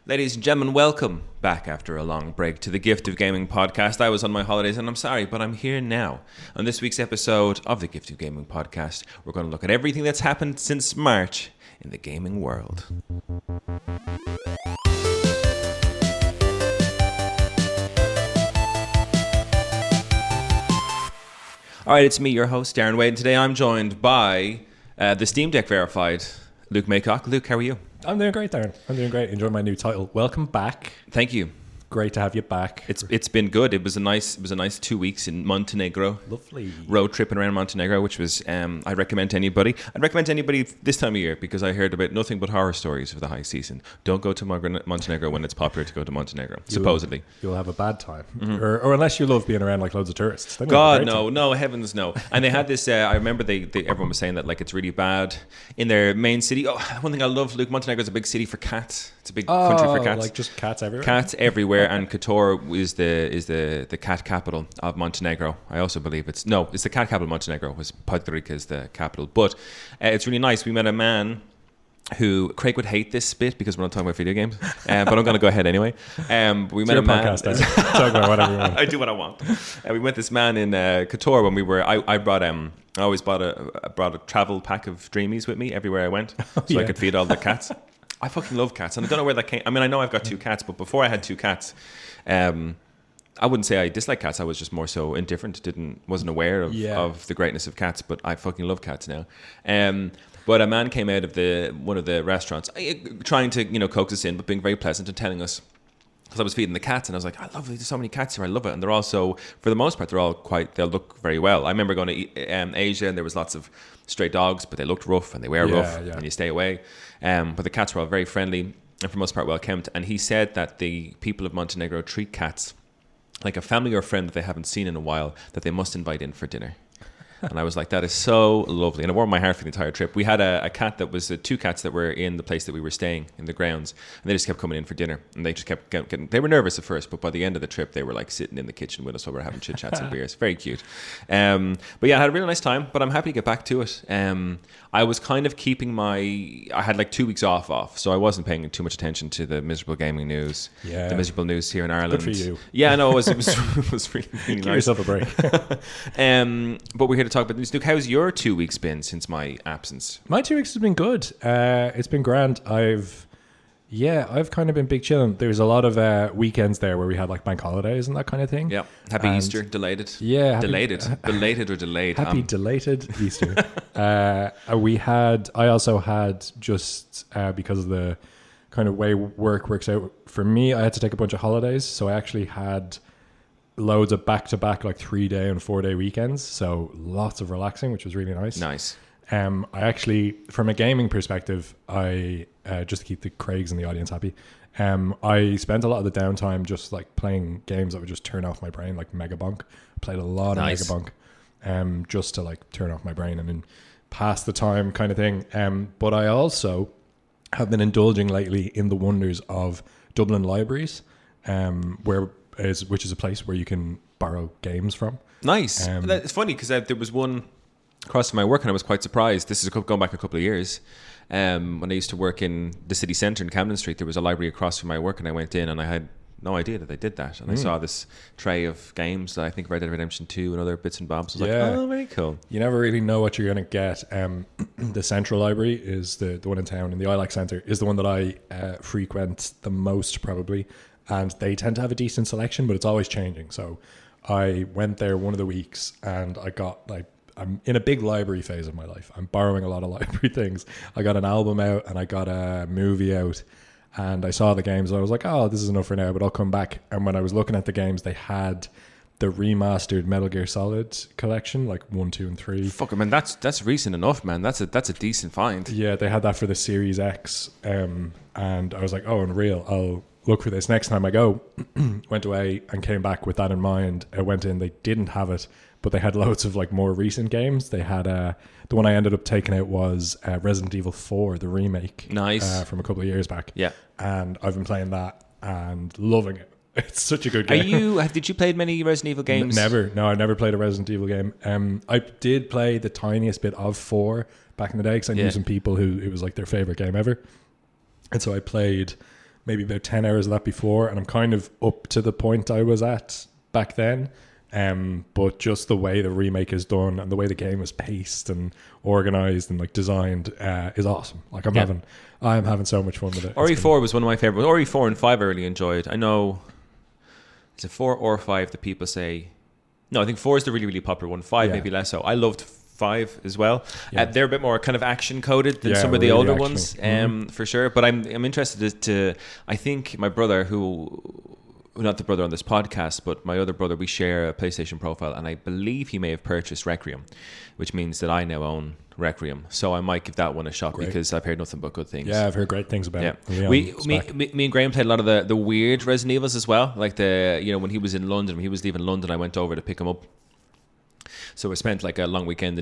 Ladies and gentlemen, welcome back after a long break to the Gift of Gaming podcast. I was on my holidays and I'm sorry, but I'm here now. On this week's episode of the Gift of Gaming podcast, we're going to look at everything that's happened since March in the gaming world. All right, it's me, your host, Darren Wade, and today I'm joined by the Steam Deck verified Luke Maycock. Luke, how are you? I'm doing great, Darren. I'm doing great. Enjoying my new title. Welcome back. Thank you. Great to have you back. It's been good. It was a nice 2 weeks in Montenegro. Lovely. Road tripping around Montenegro, which was I'd recommend to anybody. I'd recommend to anybody this time of year because I heard about nothing but horror stories of the high season. Don't go to Montenegro when it's popular to go to Montenegro. Supposedly, you'll have a bad time, or unless you love being around like loads of tourists. Then God, no, heavens no. And they had this. I remember everyone was saying that like it's really bad in their main city. Oh, one thing I love, Luke, Montenegro's a big city for cats. It's a big country for cats. Like just cats everywhere. Cats everywhere, and Kotor is the cat capital of Montenegro. I also believe it's the cat capital of Montenegro. Was Podgorica is the capital, but it's really nice. We met a man who Craig would hate this bit because we're not talking about video games, but I'm going to go ahead anyway. We met a man. Podcast, talk about whatever you want. I do what I want. We met this man in Kotor when we were. I brought I always brought a travel pack of Dreamies with me everywhere I went, so I could feed all the cats. I fucking love cats, and I don't know where that came. I mean, I know I've got 2 cats, but before I had 2 cats, I wouldn't say I dislike cats. I was just more so indifferent. Wasn't aware of the greatness of cats, but I fucking love cats now. But a man came out of one of the restaurants, trying to coax us in, but being very pleasant and telling us. Because I was feeding the cats, and I was like, I love it. There's so many cats here. I love it. And they're also, for the most part, they'll look very well. I remember going to Asia, and there was lots of stray dogs, but they looked rough, and they were rough, and you stay away. But the cats were all very friendly, and for the most part, well kept. And he said that the people of Montenegro treat cats like a family or friend that they haven't seen in a while, that they must invite in for dinner. And I was like, that is so lovely. And it warmed my heart for the entire trip. We had a cat that was 2 cats that were in the place that we were staying in the grounds. And they just kept coming in for dinner. And they just kept getting, they were nervous at first, but by the end of the trip, they were like sitting in the kitchen with us while we were having chit chats and beers. Very cute. But yeah, I had a really nice time, but I'm happy to get back to it. I was kind of keeping I had like 2 weeks off. So I wasn't paying too much attention to the miserable gaming news, the miserable news here in Ireland. Good for you. Yeah, no, it was really, really Give nice. yourself a break. But we're here to talk about this. Luke, how's your 2 weeks been since my absence? My 2 weeks has been good. It's been grand. I've kind of been big chilling. There's a lot of weekends there where we had like bank holidays and that kind of thing. Yeah. Happy Easter, delated. Yeah. Belated or delayed. Happy delated Easter. I also had just because of the kind of way work works out for me, I had to take a bunch of holidays. So I actually had loads of back-to-back like 3-day and 4-day weekends. So lots of relaxing, which was really nice. Nice. I actually, from a gaming perspective, I just to keep the Craigs in the audience happy, I spent a lot of the downtime just like playing games that would just turn off my brain, like Megabonk. Played a lot of Megabonk, just to like turn off my brain and then pass the time kind of thing. But I also have been indulging lately in the wonders of Dublin libraries, which is a place where you can borrow games from. Nice. It's funny because there was one across from my work and I was quite surprised. This is going back a couple of years. When I used to work in the city centre in Camden Street, there was a library across from my work and I went in and I had no idea that they did that. And I saw this tray of games that I think Red Dead Redemption 2 and other bits and bobs. I was like, oh, very cool. You never really know what you're going to get. The Central Library is the one in town, and the ILAC Centre is the one that I frequent the most probably. And they tend to have a decent selection, but it's always changing. So I went there one of the weeks and I got like, I'm in a big library phase of my life. I'm borrowing a lot of library things. I got an album out and I got a movie out and I saw the games and I was like, oh, this is enough for now, but I'll come back. And when I was looking at the games, they had the remastered Metal Gear Solid collection, like 1, 2, and 3. Fuck, I mean, that's recent enough, man. That's a decent find. Yeah, they had that for the Series X. And I was like, oh, unreal. I'll look for this next time I go. Went away and came back with that in mind. I went in, they didn't have it, but they had loads of like more recent games. They had the one I ended up taking out was Resident Evil 4, the remake. Nice. From a couple of years back. Yeah. And I've been playing that and loving it. It's such a good game. Did you play many Resident Evil games? Never. No, I've never played a Resident Evil game. I did play the tiniest bit of 4 back in the day because I knew some people who it was like their favorite game ever. And so I played maybe about 10 hours of that before, and I'm kind of up to the point I was at back then. But just the way the remake is done and the way the game is paced and organized and like designed is awesome. Like I'm having so much fun with it. RE4 was one of my favorites. RE4 and 5 I really enjoyed. I know, is it 4 or 5 that people say? No, I think 4 is the really, really popular one. 5 maybe less so. I loved 5 as well. They're a bit more kind of action coded than some of the older ones, for sure. But I'm interested to. I think my brother, who not the brother on this podcast, but my other brother, we share a PlayStation profile, and I believe he may have purchased Requiem, which means that I now own Requiem. So I might give that one a shot because I've heard nothing but good things. Yeah, I've heard great things about it. Me and Graham played a lot of the weird Resident Evils as well. Like when he was in London, when he was leaving London, I went over to pick him up. So we spent like a long weekend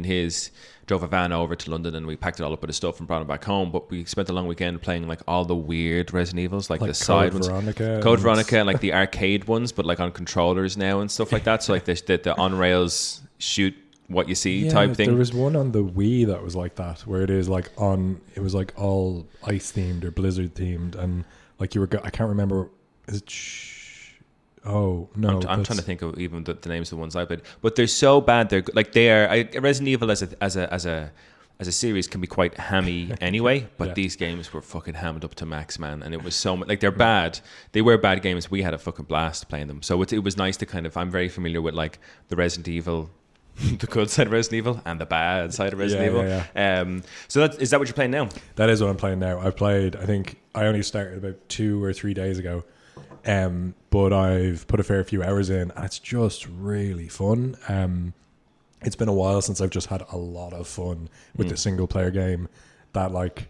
drove a van over to London, and we packed it all up with his stuff and brought him back home. But we spent a long weekend playing like all the weird Resident Evils, like the side ones. Code Veronica and like the arcade ones, but like on controllers now and stuff like that. So like the on-rails shoot what you see type thing. There was one on the Wii that was like that, where it was like all ice themed or Blizzard themed, and like I can't remember, is it Oh no! I'm trying to think of even the names of the ones I played, but they're so bad. They're like they are. Resident Evil as a series can be quite hammy anyway, but these games were fucking hammed up to max, man. And it was so much like they're bad. They were bad games. We had a fucking blast playing them. So it was nice to kind of. I'm very familiar with like the Resident Evil, the good side of Resident Evil and the bad side of Resident Evil. Yeah. So is that what you're playing now? That is what I'm playing now. I think I only started about 2 or 3 days ago. But I've put a fair few hours in, and it's just really fun. It's been a while since I've just had a lot of fun with the single player game. That like,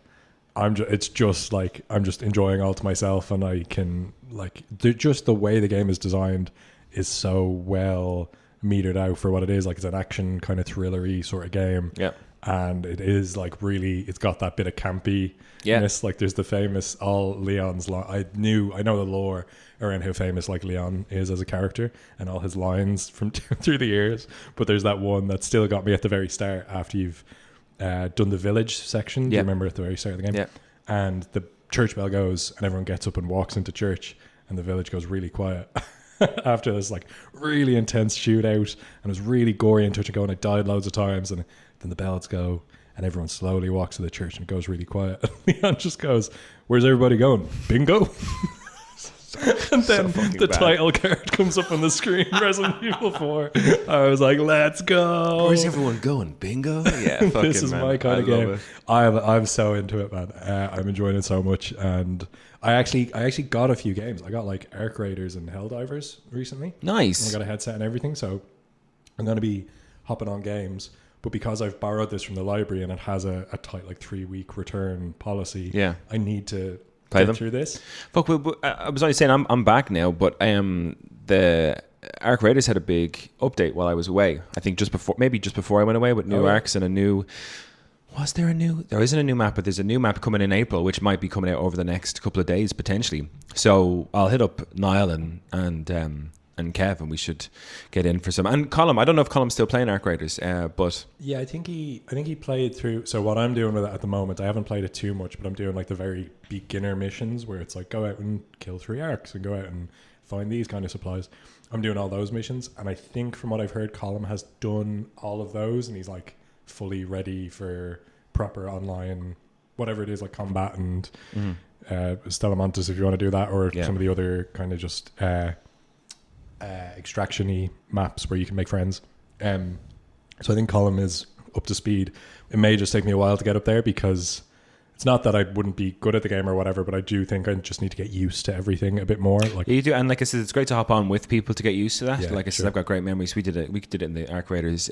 I'm just enjoying all to myself, and I can like just the way the game is designed is so well metered out for what it is. Like it's an action kind of thrillery sort of game. Yeah. And it is like really, it's got that bit of campy. Yeah. Like there's the famous all Leon's I know the lore around how famous like Leon is as a character and all his lines from through the years. But there's that one that still got me at the very start after you've done the village section. Yeah. Do you remember at the very start of the game? Yeah. And the church bell goes and everyone gets up and walks into church and the village goes really quiet. After this like really intense shootout, and it was really gory and touch and go, and I died loads of times, and then the bells go and everyone slowly walks to the church and it goes really quiet. Leon just goes, "Where's everybody going? Bingo." And then the title card comes up on the screen, Resident Evil 4. I was like, let's go. Where's everyone going? Bingo? Yeah, this is my kind of game. I'm so into it, man. I'm enjoying it so much, and I actually got a few games. I got like Arc Raiders and Helldivers recently. Nice. And I got a headset and everything, so I'm going to be hopping on games. But because I've borrowed this from the library and it has a tight like 3-week return policy, I need to play them through this. Fuck, I was only saying I'm back now, but the Arc Raiders had a big update while I was away. I think just before I went away with new arcs and a new. Was there a new? There isn't a new map, but there's a new map coming in April, which might be coming out over the next couple of days potentially. So I'll hit up Niall and Kev, and we should get in for some. And Colm, I don't know if Colm's still playing Arc Raiders, but yeah, I think he played through. So what I'm doing with it at the moment, I haven't played it too much, but I'm doing like the very beginner missions where it's like go out and kill 3 arcs and go out and find these kind of supplies. I'm doing all those missions, and I think from what I've heard, Colm has done all of those, and he's like fully ready for proper online, whatever it is, like combat and Stellamontes if you want to do that, or some of the other kind of just extraction-y maps where you can make friends. So I think Colm is up to speed. It may just take me a while to get up there because it's not that I wouldn't be good at the game or whatever, but I do think I just need to get used to everything a bit more. Like you do, and like I said, it's great to hop on with people to get used to that. Yeah, like I said, I've got great memories. We did it in the Arc Raiders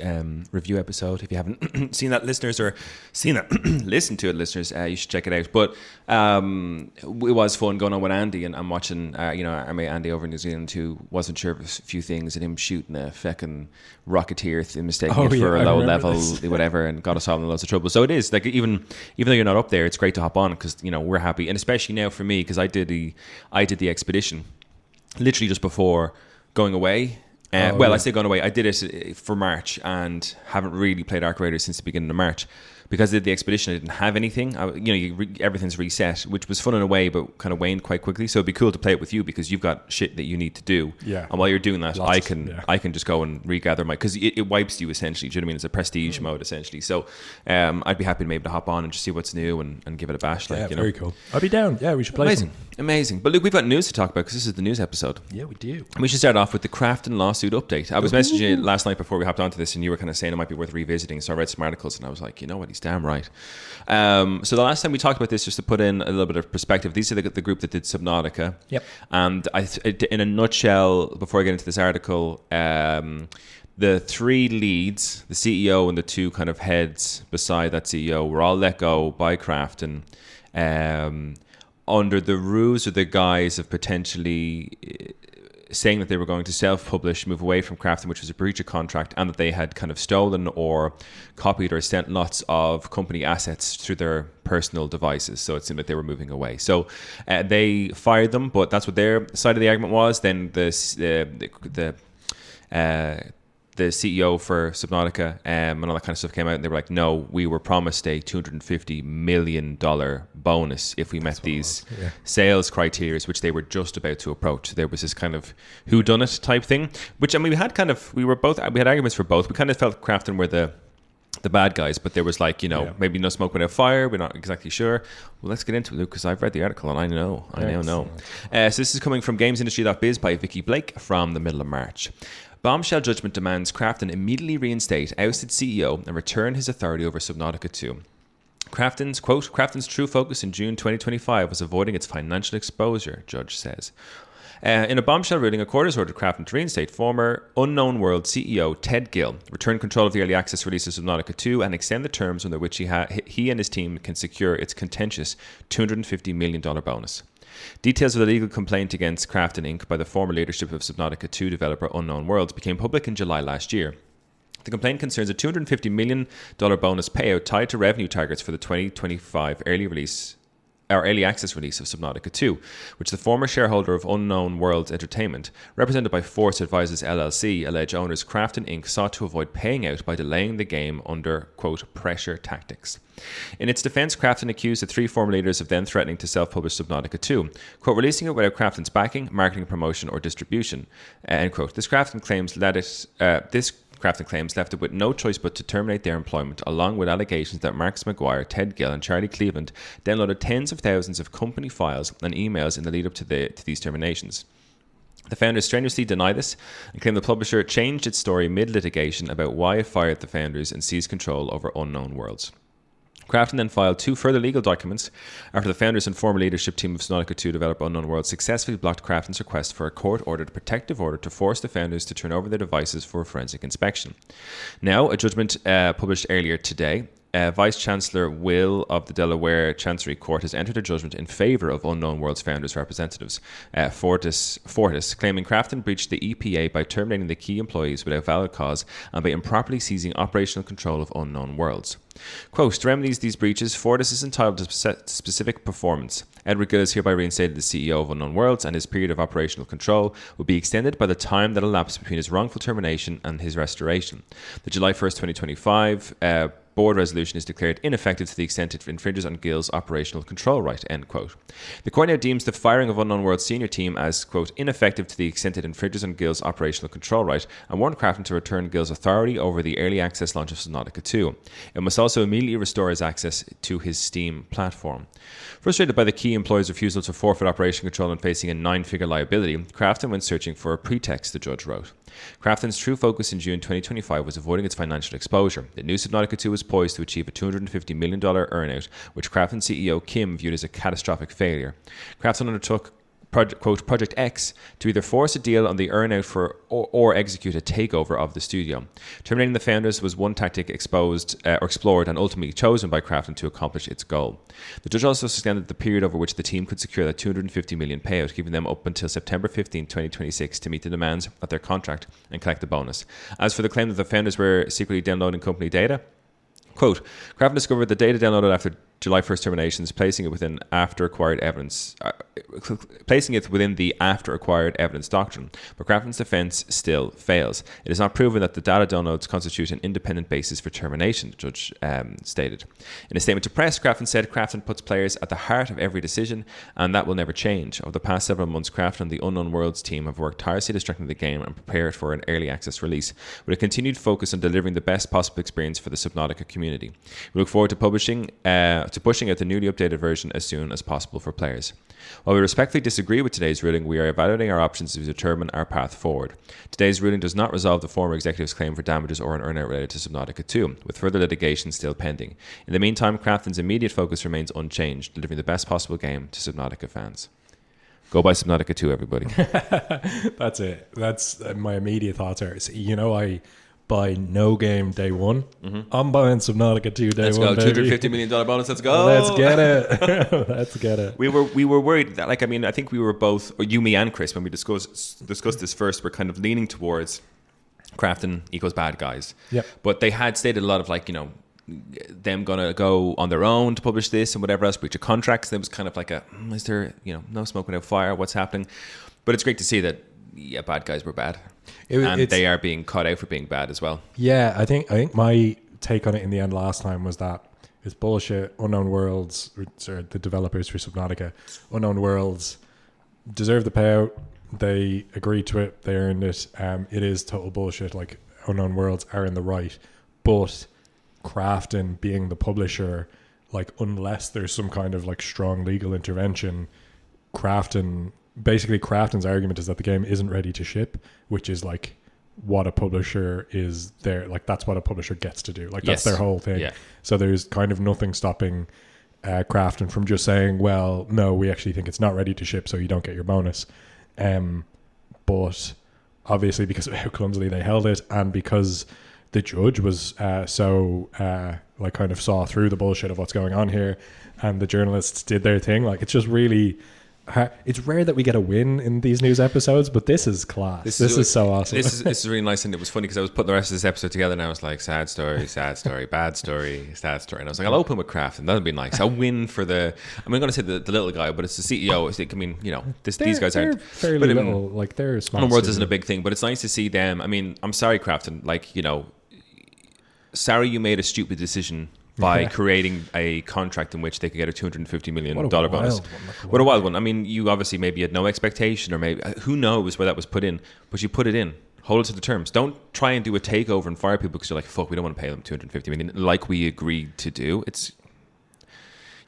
review episode. If you haven't seen that, listeners, or seen that, listen to it, listeners, you should check it out. But it was fun going on with Andy and watching, our mate Andy over in New Zealand, who wasn't sure of a few things, and him shooting a feckin' Rocketeer, mistaking it for a low level, whatever, and got us all in loads of trouble. So it is like even though you're not up there, it's great to hop on because we're happy, and especially now for me because I did the expedition literally just before going away. I say going away. I did it for March and haven't really played Arc Raiders since the beginning of March. because of the expedition, I didn't have anything. Everything's reset, which was fun in a way, but kind of waned quite quickly. So it'd be cool to play it with you because you've got shit that you need to do. Yeah. And while you're doing that, I can just go and regather because it wipes you essentially. Do you know what I mean? It's a prestige mode essentially. So I'd be happy to maybe to hop on and just see what's new and give it a bash. Very cool. I'd be down. Yeah, we should play. Amazing. But look, we've got news to talk about because this is the news episode. Yeah, we do. We should start off with the Krafton lawsuit update. I was messaging you last night before we hopped onto this, and you were kind of saying it might be worth revisiting. So I read some articles, and I was like, you know what, he's damn right. So the last time we talked about this, just to put in a little bit of perspective, these are the group that did Subnautica. Yep. And in a nutshell, before I get into this article, the three leads, the CEO and the two kind of heads beside that CEO, were all let go by Krafton under the ruse or the guise of potentially saying that they were going to self-publish, move away from Krafton, which was a breach of contract, and that they had kind of stolen or copied or sent lots of company assets through their personal devices. So it seemed like they were moving away. So they fired them, but that's what their side of the argument was. Then the CEO for Subnautica and all that kind of stuff came out, and they were like, no, we were promised a $250 million bonus if we met these sales criteria, which they were just about to approach. There was this kind of whodunit type thing, which, I mean, we had arguments for both. We kind of felt Krafton were the bad guys, but there was like, maybe no smoke without fire. We're not exactly sure. Well, let's get into it, Luke, because I've read the article and I now know. So this is coming from gamesindustry.biz by Vicky Blake from the middle of March. Bombshell judgment demands Krafton immediately reinstate ousted CEO and return his authority over Subnautica 2. Krafton's true focus in June 2025 was avoiding its financial exposure, judge says. In a bombshell ruling, a court has ordered Krafton to reinstate former Unknown World CEO Ted Gill, return control of the early access release of Subnautica 2, and extend the terms under which he and his team can secure its contentious $250 million bonus. Details of the legal complaint against Krafton Inc. by the former leadership of Subnautica 2 developer Unknown Worlds became public in July last year. The complaint concerns a $250 million bonus payout tied to revenue targets for the 2025 early access release of Subnautica 2, which the former shareholder of Unknown Worlds Entertainment, represented by Force Advisors LLC, allege owners Krafton Inc. sought to avoid paying out by delaying the game under, quote, pressure tactics. In its defense, Krafton accused the three former leaders of then threatening to self-publish Subnautica 2, quote, releasing it without Krafton's backing, marketing, promotion, or distribution, end quote. Krafton claims left it with no choice but to terminate their employment, along with allegations that Marcus McGuire, Ted Gill, and Charlie Cleveland downloaded tens of thousands of company files and emails in the lead up to these terminations. The founders strenuously deny this and claim the publisher changed its story mid-litigation about why it fired the founders and seized control over Unknown Worlds. Krafton then filed two further legal documents after the founders and former leadership team of Subnautica 2 developer Unknown Worlds successfully blocked Krafton's request for a court-ordered protective order to force the founders to turn over their devices for forensic inspection. Now, a judgment published earlier today, Vice Chancellor Will of the Delaware Chancery Court has entered a judgment in favor of Unknown Worlds founders' representatives, Fortis, claiming Krafton breached the EPA by terminating the key employees without valid cause and by improperly seizing operational control of Unknown Worlds. Quote, to remedy these breaches, Fortis is entitled to specific performance. Edward Gill is hereby reinstated as CEO of Unknown Worlds, and his period of operational control will be extended by the time that elapsed between his wrongful termination and his restoration. The July 1st, 2025 board resolution is declared ineffective to the extent it infringes on Gill's operational control right, end quote. The court now deems the firing of Unknown World's senior team as, quote, ineffective to the extent it infringes on Gill's operational control right, and warned Krafton to return Gill's authority over the early access launch of Subnautica 2. It must also immediately restore his access to his Steam platform. Frustrated by the key employee's refusal to forfeit operational control and facing a 9-figure liability, Krafton went searching for a pretext, the judge wrote. Krafton's true focus in June 2025 was avoiding its financial exposure. The new Subnautica 2 was poised to achieve a $250 million earnout, which Krafton CEO Kim viewed as a catastrophic failure. Krafton undertook Project X to either force a deal on the earnout or execute a takeover of the studio. Terminating the founders was one tactic explored and ultimately chosen by Krafton to accomplish its goal. The judge also extended the period over which the team could secure that $250 million payout, giving them up until September 15, 2026 to meet the demands of their contract and collect the bonus. As for the claim that the founders were secretly downloading company data, quote, Krafton discovered the data downloaded after July 1st terminations, placing it within the after acquired evidence doctrine. But Krafton's defense still fails. It is not proven that the data downloads constitute an independent basis for termination, the judge stated. In a statement to press, Krafton said Krafton puts players at the heart of every decision, and that will never change. Over the past several months, Krafton and the Unknown Worlds team have worked tirelessly to strengthen the game and prepare it for an early access release, with a continued focus on delivering the best possible experience for the Subnautica community. We look forward to pushing out the newly updated version as soon as possible for players. While we respectfully disagree with today's ruling, we are evaluating our options to determine our path forward. Today's ruling does not resolve the former executive's claim for damages or an earnout related to Subnautica 2, with further litigation still pending. In the meantime, Krafton's immediate focus remains unchanged, delivering the best possible game to Subnautica fans. Go buy Subnautica 2, everybody. That's it. That's my immediate thoughts are, I buy no game day one. Mm-hmm. I'm buying Subnautica 2 day let's one. Let's go, $250 million bonus. Let's go. Let's get it. Let's get it. We were worried that, I think we were both, or you, me, and Chris, when we discussed this first, we're kind of leaning towards Krafton equals bad guys. Yep. But they had stated a lot of them going to go on their own to publish this and whatever else, breach of contracts. There was kind of is there, no smoke without fire? What's happening? But it's great to see that, bad guys were bad. And they are being caught out for being bad as well. Yeah, I think my take on it in the end last time was that it's bullshit. Unknown Worlds, or the developers for Subnautica, Unknown Worlds deserve the payout. They agreed to it. They earned it. It is total bullshit. Unknown Worlds are in the right, but Krafton being the publisher, unless there's some kind of strong legal intervention, Krafton's argument is that the game isn't ready to ship, which is what a publisher is there. That's what a publisher gets to do. That's their whole thing. Yeah. So there's kind of nothing stopping Krafton from just saying, well, no, we actually think it's not ready to ship, so you don't get your bonus. But obviously because of how clumsily they held it, and because the judge was kind of saw through the bullshit of what's going on here, and the journalists did their thing. It's just really... It's rare that we get a win in these news episodes, but this is class. This is so awesome. This is really nice, and it was funny because I was putting the rest of this episode together, and I was like, sad story, bad story, sad story, and I was like, I'll open with Krafton. That'll be nice. I'll win for the. I'm going to say the little guy, but it's the CEO. These guys aren't fairly little. They're small. Worlds isn't a big thing, but it's nice to see them. I'm sorry, Krafton. Sorry you made a stupid decision by creating a contract in which they could get a $250 million bonus. What a wild one. You obviously maybe had no expectation, or maybe who knows where that was put in, but you put it in. Hold it to the terms. Don't try and do a takeover and fire people because you're like, fuck, we don't want to pay them $250 million like we agreed to do. It's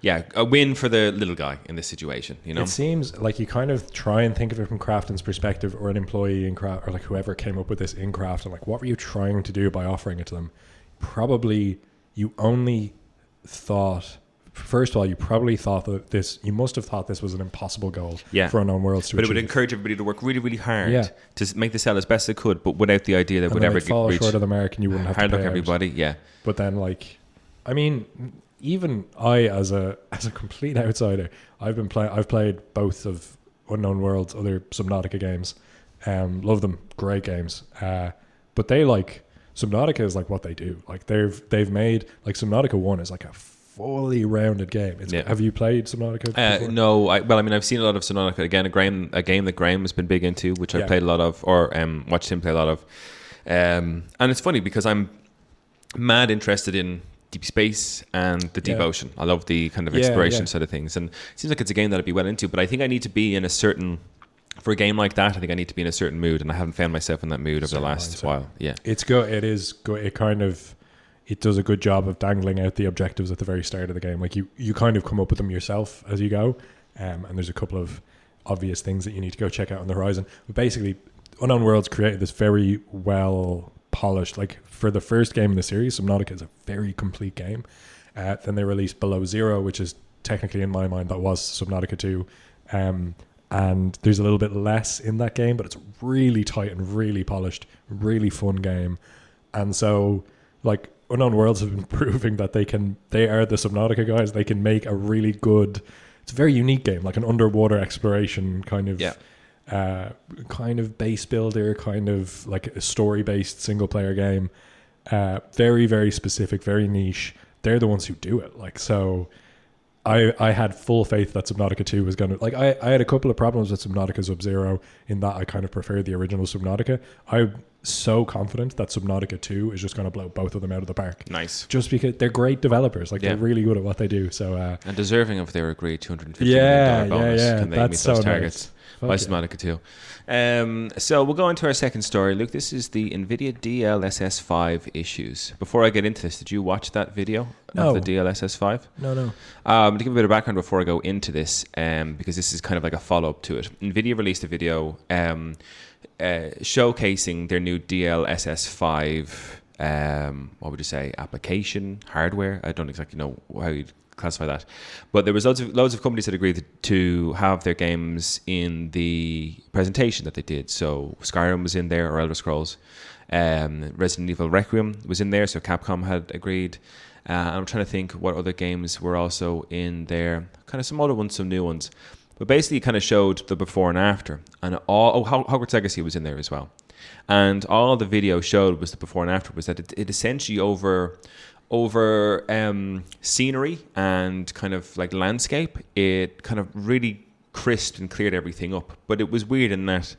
a win for the little guy in this situation. It seems like you kind of try and think of it from Krafton's perspective, or an employee in Krafton, or whoever came up with this in Krafton. What were you trying to do by offering it to them? Probably you only thought, first of all, you probably thought that you must have thought this was an impossible goal for Unknown Worlds to achieve. But it would encourage everybody to work really, really hard to make this out as best they could, but without the idea that would ever fall short of the mark, and you wouldn't have to pay everybody. But then, even I, as a complete outsider, I've played both of Unknown Worlds, other Subnautica games. Love them, great games. But they Subnautica is what they do. They've made Subnautica 1 is a fully rounded game. Have you played Subnautica before? No. I've seen a lot of Subnautica. Again, a game that Graham has been big into, which I've played a lot of, or watched him play a lot of. And it's funny because I'm mad interested in deep space and the deep ocean. I love the kind of exploration side of things, and it seems like it's a game that I'd be well into. But I think I need to be in a certain. For a game like that, I think I need to be in a certain mood, and I haven't found myself in that mood over the last while. Yeah, it's good. It is good. It does a good job of dangling out the objectives at the very start of the game. You kind of come up with them yourself as you go, and there's a couple of obvious things that you need to go check out on the horizon. But basically, Unknown Worlds created this very well polished. For the first game in the series, Subnautica is a very complete game. Then they released Below Zero, which is technically, in my mind, that was Subnautica 2. And there's a little bit less in that game, but it's really tight and really polished, really fun game. And so, Unknown Worlds have been proving that they are the Subnautica guys. They can make a really good, it's a very unique game, an underwater exploration kind of base builder, a story-based single-player game. Very, very specific, very niche. They're the ones who do it. So I had full faith that Subnautica 2 was going to... Like, I had a couple of problems with Subnautica Sub-Zero in that I kind of preferred the original Subnautica. I'm so confident that Subnautica 2 is just going to blow both of them out of the park. Nice. Just because they're great developers. Like, they're really good at what they do. So and deserving of their agreed $250 million bonus. Can they meet those targets? By Subnautica 2. So we'll go into our second story. Luke, this is the Nvidia DLSS 5 issues. Before I get into this, did you watch that video of the DLSS 5? No. To give a bit of background before I go into this, because this is kind of like a follow-up to it. Nvidia released a video showcasing their new DLSS 5, what would you say, application, hardware? I don't exactly know how you'd classify that, but there was loads of companies that agreed to have their games in the presentation that they did. So Skyrim was in there, or Elder Scrolls. Resident Evil Requiem was in there, so Capcom had agreed. I'm trying to think what other games were also in there. Kind of some other ones, some new ones. But basically, it kind of showed the before and after, and Hogwarts Legacy was in there as well. And all the video showed was the before and after, was that it essentially over scenery and kind of like landscape, it kind of really crisped and cleared everything up. But it was weird in that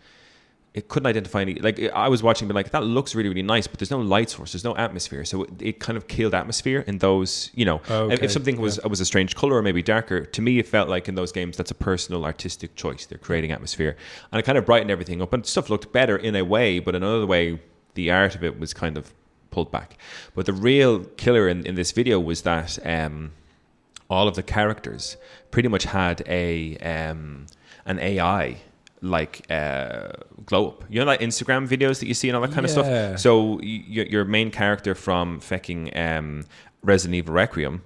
it couldn't identify any, like I was watching, but like that looks really, really nice, but there's no light source, there's no atmosphere. So it kind of killed atmosphere in those, if something was a strange color or maybe darker, to me it felt like in those games that's a personal artistic choice. They're creating atmosphere, and it kind of brightened everything up, and stuff looked better in a way, but another way the art of it was kind of pulled back. But the real killer in this video was that all of the characters pretty much had an AI like glow up, like Instagram videos that you see and all that kind of stuff. So your main character from fucking Resident Evil Requiem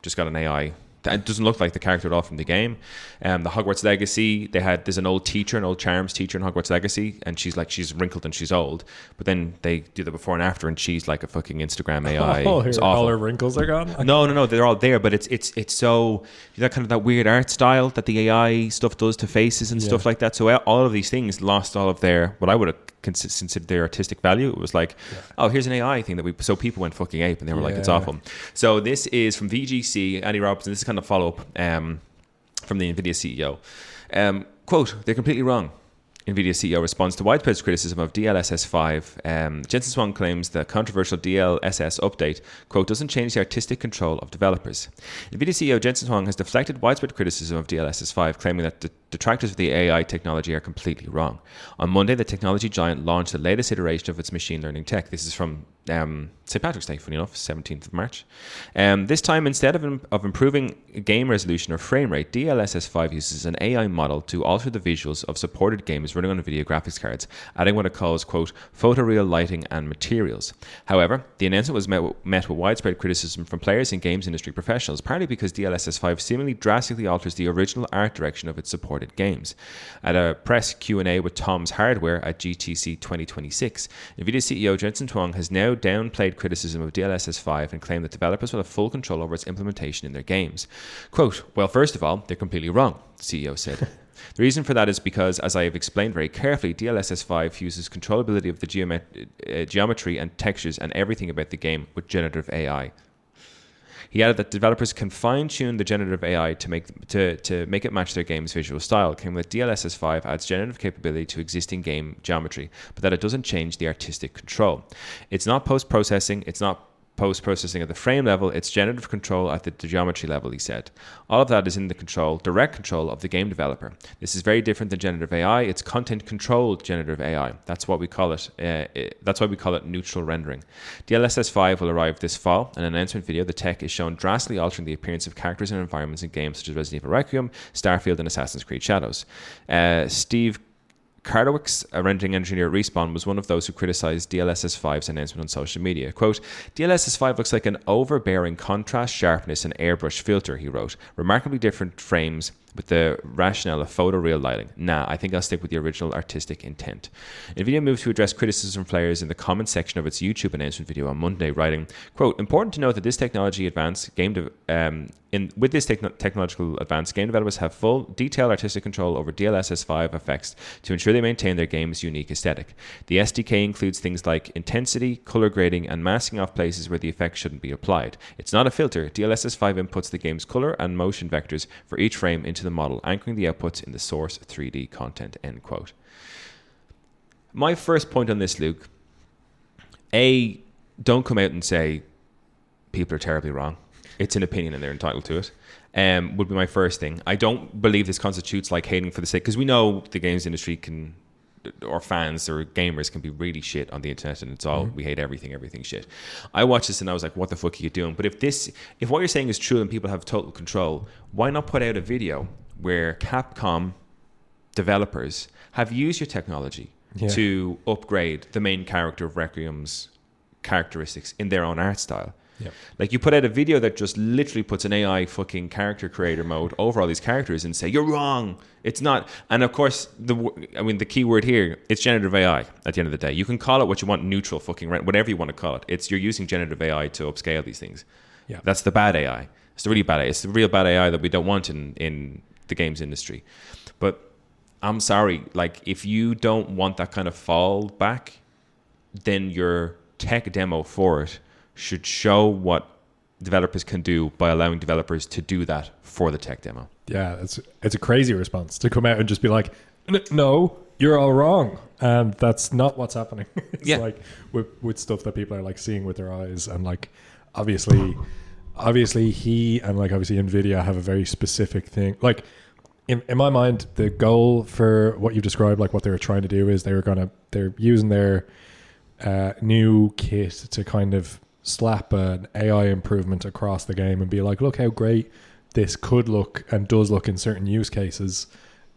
just got an AI. It doesn't look like the character at all from the game. The Hogwarts Legacy, there's an old charms teacher in Hogwarts Legacy, and she's wrinkled and she's old. But then they do the before and after, and she's like a fucking Instagram AI. It's awful. All her wrinkles are gone? No, they're all there, but it's so that kind of that weird art style that the AI stuff does to faces and stuff like that. So all of these things lost all of their, what I would have considered their artistic value. It was like, here's an AI thing so people went fucking ape, and they were like, it's awful. So this is from VGC, Andy Robertson. This is kind of follow-up from the Nvidia CEO. Quote, they're completely wrong. Nvidia CEO responds to widespread criticism of DLSS 5. Jensen Huang claims the controversial DLSS update, quote, doesn't change the artistic control of developers. Nvidia CEO Jensen Huang has deflected widespread criticism of DLSS 5, claiming that the detractors of the AI technology are completely wrong. On Monday, the technology giant launched the latest iteration of its machine learning tech. This is from St. Patrick's Day, funny enough, 17th of March. This time, instead of improving game resolution or frame rate, DLSS 5 uses an AI model to alter the visuals of supported games running on Nvidia graphics cards, adding what it calls, quote, photoreal lighting and materials. However, the announcement was met with widespread criticism from players and games industry professionals, partly because DLSS 5 seemingly drastically alters the original art direction of its supported games. At a press Q&A with Tom's Hardware at GTC 2026, Nvidia CEO Jensen Huang has now downplayed criticism of DLSS 5 and claimed that developers will have full control over its implementation in their games. Quote, well, first of all, they're completely wrong, the CEO said. The reason for that is because, as I have explained very carefully, DLSS 5 fuses controllability of the geometry and textures and everything about the game with generative AI. He added that developers can fine-tune the generative AI to make it match their game's visual style, claiming that DLSS 5 adds generative capability to existing game geometry, but that it doesn't change the artistic control. It's not post-processing, it's not post-processing at the frame level, it's generative control at the geometry level, he said. All of that is in the direct control of the game developer. This is very different than generative AI. It's content-controlled generative AI. That's what we call it. That's why we call it neutral rendering. DLSS 5 will arrive this fall. In an announcement video, the tech is shown drastically altering the appearance of characters and environments in games such as Resident Evil Requiem, Starfield, and Assassin's Creed Shadows. Steve Kardowicz, a rendering engineer at Respawn, was one of those who criticized DLSS 5's announcement on social media. Quote, DLSS 5 looks like an overbearing contrast, sharpness, and airbrush filter, he wrote. Remarkably different frames with the rationale of photoreal lighting. Nah, I think I'll stick with the original artistic intent. Nvidia moved to address criticism from players in the comment section of its YouTube announcement video on Monday, writing, quote, important to note that this technology advance with this technological advance, game developers have full detailed artistic control over DLSS 5 effects to ensure they maintain their game's unique aesthetic. The SDK includes things like intensity, color grading, and masking off places where the effect shouldn't be applied. It's not a filter. DLSS 5 inputs the game's color and motion vectors for each frame into the model, anchoring the outputs in the source 3D content, end quote. My first point on this, Luke, don't come out and say people are terribly wrong. It's an opinion and they're entitled to it. Would be my first thing. I don't believe this constitutes like hating for the sake, because we know the games industry can, or fans or gamers can be really shit on the internet, and it's all we hate everything shit. I watched this and I was like, what the fuck are you doing? But if what you're saying is true and people have total control, why not put out a video where Capcom developers have used your technology to upgrade the main character of Requiem's characteristics in their own art style? Yep. Like, you put out a video that just literally puts an AI fucking character creator mode over all these characters and say, you're wrong. It's not. And of course, the key word here, it's generative AI at the end of the day. You can call it what you want, neutral, fucking whatever you want to call it. You're using generative AI to upscale these things. Yeah. That's the bad AI. It's the really bad AI. It's the real bad AI that we don't want in the games industry. But I'm sorry, like, if you don't want that kind of fallback, then your tech demo for it should show what developers can do by allowing developers to do that for the tech demo. Yeah, it's a crazy response to come out and just be like, no, you're all wrong. And that's not what's happening. It's like with stuff that people are like seeing with their eyes. And like, obviously he and like obviously Nvidia have a very specific thing. Like, in my mind, the goal for what you described, like what they were trying to do is they're using their new kit to kind of slap an AI improvement across the game and be like, look how great this could look and does look in certain use cases.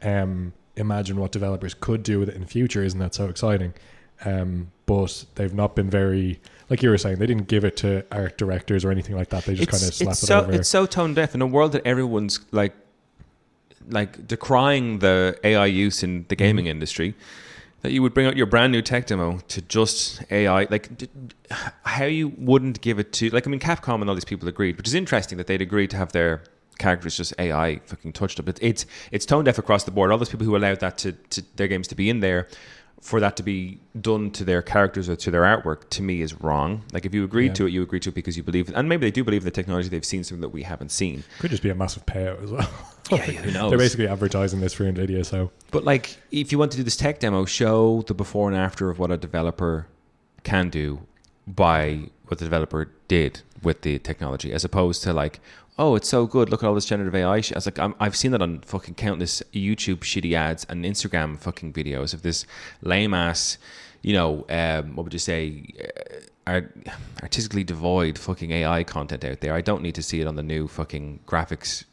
Imagine what developers could do with it in the future. Isn't that so exciting? But they've not been very, like you were saying, they didn't give it to art directors or anything like that. They just kind of slapped it over. It's so tone deaf in a world that everyone's like decrying the AI use in the gaming industry, that you would bring out your brand new tech demo to just AI, like how you wouldn't give it to, like, I mean, Capcom and all these people agreed, which is interesting that they'd agreed to have their characters just AI fucking touched up. It's tone deaf across the board. All those people who allowed that to their games to be in there, for that to be done to their characters or to their artwork, to me is wrong. Like, if you agreed to it, you agreed to it because you believe it. And maybe they do believe in the technology. They've seen something that we haven't seen. Could just be a massive payout as well. Yeah, who knows? They're basically advertising this for Nvidia. So, but like, if you want to do this tech demo, show the before and after of what a developer can do by what the developer did with the technology, as opposed to like, oh, it's so good, look at all this generative AI shit. I was like, I've seen that on fucking countless YouTube shitty ads and Instagram fucking videos of this lame ass, what would you say, artistically devoid fucking AI content out there. I don't need to see it on the new fucking graphics,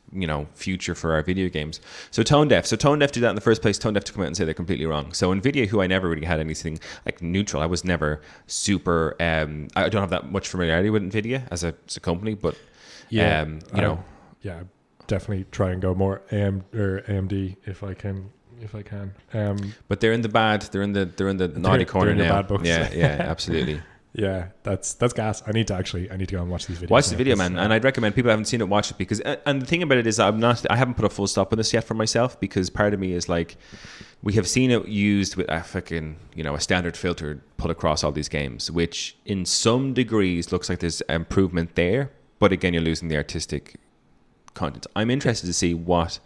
future for our video games. So tone deaf do that in the first place. Tone deaf to come out and say they're completely wrong. So Nvidia, who I never really had anything like neutral, I was never super, I don't have that much familiarity with Nvidia as a company, but definitely try and go more AMD if I can. But they're in the bad. They're in the naughty corner now. Bad books. Yeah, absolutely. Yeah, that's gas. I need to go and watch these videos. Watch the video, man. And I'd recommend people who haven't seen it watch it, because and the thing about it is I haven't put a full stop on this yet for myself, because part of me is like, we have seen it used with a fucking, a standard filter put across all these games, which in some degrees looks like there's improvement there, but again, you're losing the artistic content. I'm interested to see what,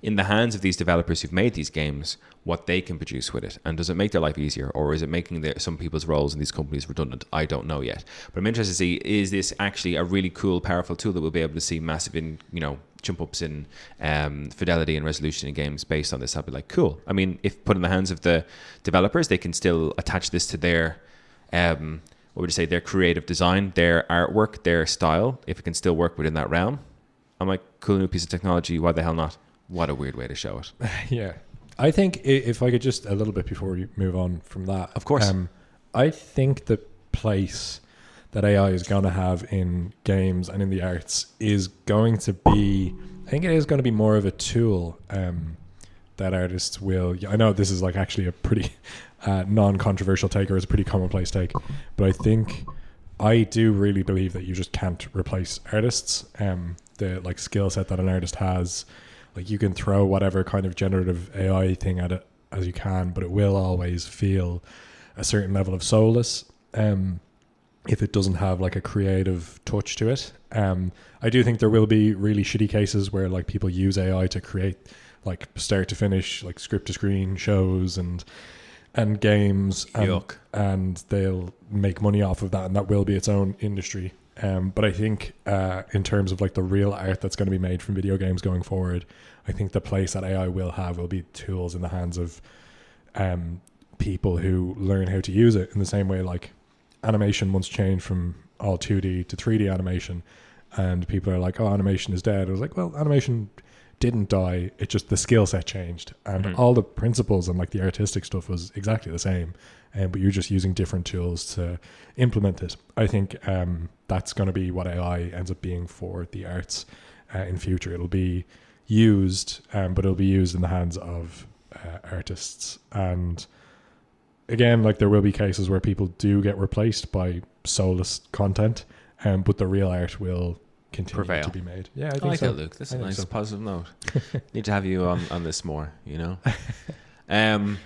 in the hands of these developers who've made these games, what they can produce with it. And does it make their life easier, or is it making some people's roles in these companies redundant? I don't know yet. But I'm interested to see, is this actually a really cool, powerful tool that we'll be able to see massive jump ups in fidelity and resolution in games based on this? I'll be like, cool. I mean, if put in the hands of the developers, they can still attach this to their their creative design, their artwork, their style. If it can still work within that realm, I'm like, cool new piece of technology. Why the hell not? What a weird way to show it. Yeah. I think if I could just a little bit before we move on from that. Of course. I think the place that AI is going to have in games and in the arts is going to be think it is going to be more of a tool that artists will. I know this is like actually a pretty non-controversial take, or it's a pretty commonplace take, but I do really believe that you just can't replace artists. The like skill set that an artist has, like you can throw whatever kind of generative AI thing at it as you can, but it will always feel a certain level of soulless if it doesn't have like a creative touch to it. I do think there will be really shitty cases where like people use AI to create like start to finish, like script to screen shows and games, and they'll make money off of that, and that will be its own industry. But I think in terms of like the real art that's going to be made from video games going forward, I think the place that AI will be tools in the hands of people who learn how to use it, in the same way like animation once changed from all 2D to 3D animation, and people are like, oh, animation is dead. I was like, well, animation didn't die, it just the skill set changed, and all the principles and like the artistic stuff was exactly the same, but you're just using different tools to implement it. I think that's going to be what AI ends up being for the arts in future. It'll be used, but it'll be used in the hands of artists. And again, like there will be cases where people do get replaced by soulless content, but the real art will continue prevail. To be made. Yeah, I think I like so. that, Luke. That's a nice positive note. Need to have you on this more, you know.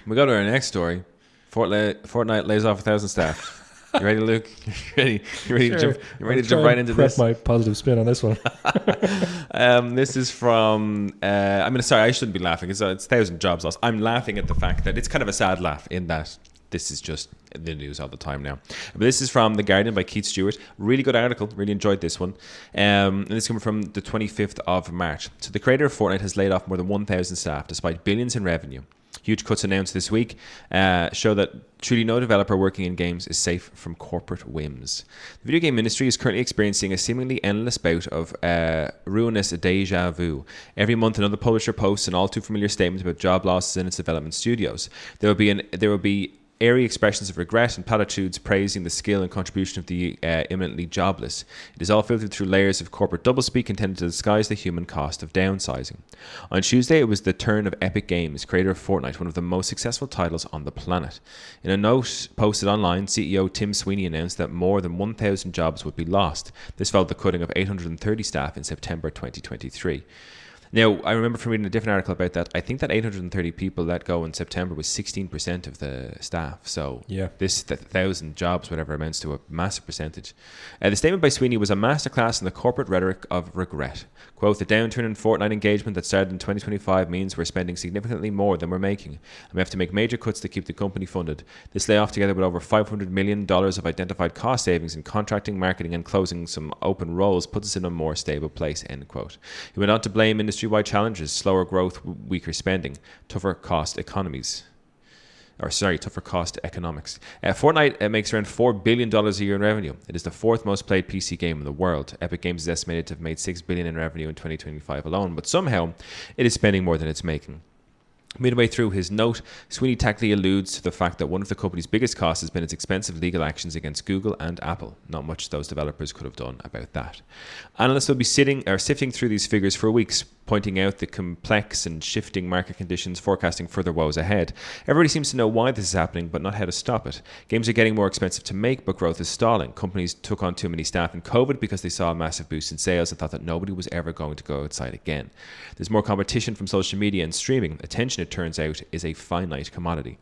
We go to our next story. Fortnite lays off 1,000 staff. You ready, Luke? You ready Sure. to jump right into this? My positive spin on this one. This is from. Sorry, I shouldn't be laughing. It's 1,000 jobs lost. I'm laughing at the fact that it's kind of a sad laugh in that this is just the news all the time now. But this is from The Guardian by Keith Stewart. Really good article. Really enjoyed this one. And this is coming from the 25th of March. So the creator of Fortnite has laid off more than 1,000 staff despite billions in revenue. Huge cuts announced this week show that truly no developer working in games is safe from corporate whims. The video game industry is currently experiencing a seemingly endless bout of ruinous deja vu. Every month, another publisher posts an all too familiar statement about job losses in its development studios. There will be airy expressions of regret and platitudes praising the skill and contribution of the imminently jobless. It is all filtered through layers of corporate doublespeak intended to disguise the human cost of downsizing. On Tuesday, it was the turn of Epic Games, creator of Fortnite, one of the most successful titles on the planet. In a note posted online, CEO Tim Sweeney announced that more than 1,000 jobs would be lost. This followed the cutting of 830 staff in September 2023. Now, I remember from reading a different article about that. I think that 830 people let go in September was 16% of the staff. So yeah, this 1,000 jobs, whatever, amounts to a massive percentage. The statement by Sweeney was a masterclass in the corporate rhetoric of regret. Quote, the downturn in Fortnite engagement that started in 2025 means we're spending significantly more than we're making, and we have to make major cuts to keep the company funded. This layoff, together with over $500 million of identified cost savings in contracting, marketing, and closing some open roles, puts us in a more stable place, end quote. He went on to blame industry-wide challenges, slower growth, weaker spending, tougher cost economics. Fortnite makes around $4 billion a year in revenue. It is the fourth most played PC game in the world. Epic Games is estimated to have made $6 billion in revenue in 2025 alone, but somehow it is spending more than it's making. Midway through his note, Sweeney tactfully alludes to the fact that one of the company's biggest costs has been its expensive legal actions against Google and Apple. Not much those developers could have done about that. Analysts will be sifting through these figures for weeks, pointing out the complex and shifting market conditions, forecasting further woes ahead. Everybody seems to know why this is happening, but not how to stop it. Games are getting more expensive to make, but growth is stalling. Companies took on too many staff in COVID because they saw a massive boost in sales and thought that nobody was ever going to go outside again. There's more competition from social media and streaming. Attention, it turns out, is a finite commodity.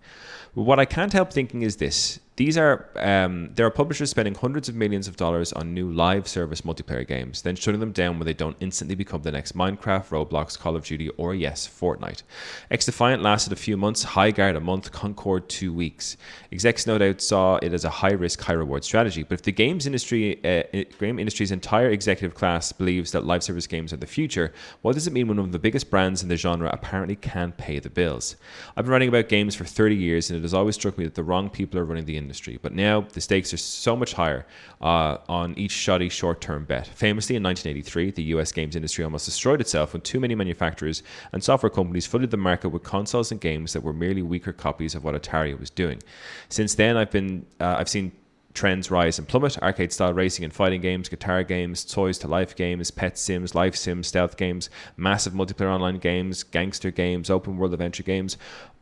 But what I can't help thinking is this. There are publishers spending hundreds of millions of dollars on new live service multiplayer games, then shutting them down when they don't instantly become the next Minecraft, Roblox, Call of Duty, or yes, Fortnite. X-Defiant lasted a few months, Highguard a month, Concord 2 weeks. Execs no doubt saw it as a high-risk, high-reward strategy, but if the game industry's entire executive class believes that live service games are the future, what does it mean when one of the biggest brands in the genre apparently can't pay the bills? I've been writing about games for 30 years, and it has always struck me that the wrong people are running the industry, but now the stakes are so much higher on each shoddy short-term bet. Famously, in 1983, the US games industry almost destroyed itself when too many manufacturers and software companies flooded the market with consoles and games that were merely weaker copies of what Atari was doing. Since then, I've seen Trends rise and plummet. Arcade-style racing and fighting games, guitar games, toys-to-life games, pet sims, life sims, stealth games, massive multiplayer online games, gangster games, open-world adventure games.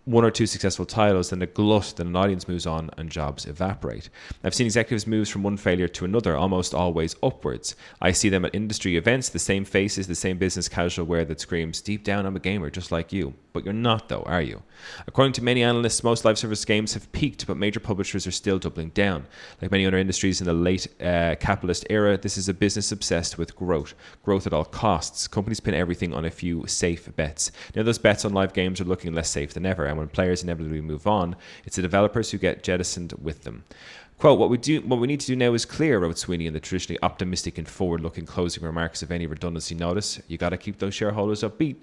One or two successful titles, then a glut, then an audience moves on and jobs evaporate. I've seen executives move from one failure to another, almost always upwards. I see them at industry events, the same faces, the same business casual wear that screams, deep down I'm a gamer just like you. But you're not though, are you? According to many analysts, most live service games have peaked, but major publishers are still doubling down. Like many other industries in the late capitalist era, this is a business obsessed with growth. Growth at all costs. Companies pin everything on a few safe bets. Now those bets on live games are looking less safe than ever, and when players inevitably move on, it's the developers who get jettisoned with them. Quote, what we need to do now is clear, wrote Sweeney in the traditionally optimistic and forward-looking closing remarks of any redundancy notice. You got to keep those shareholders upbeat.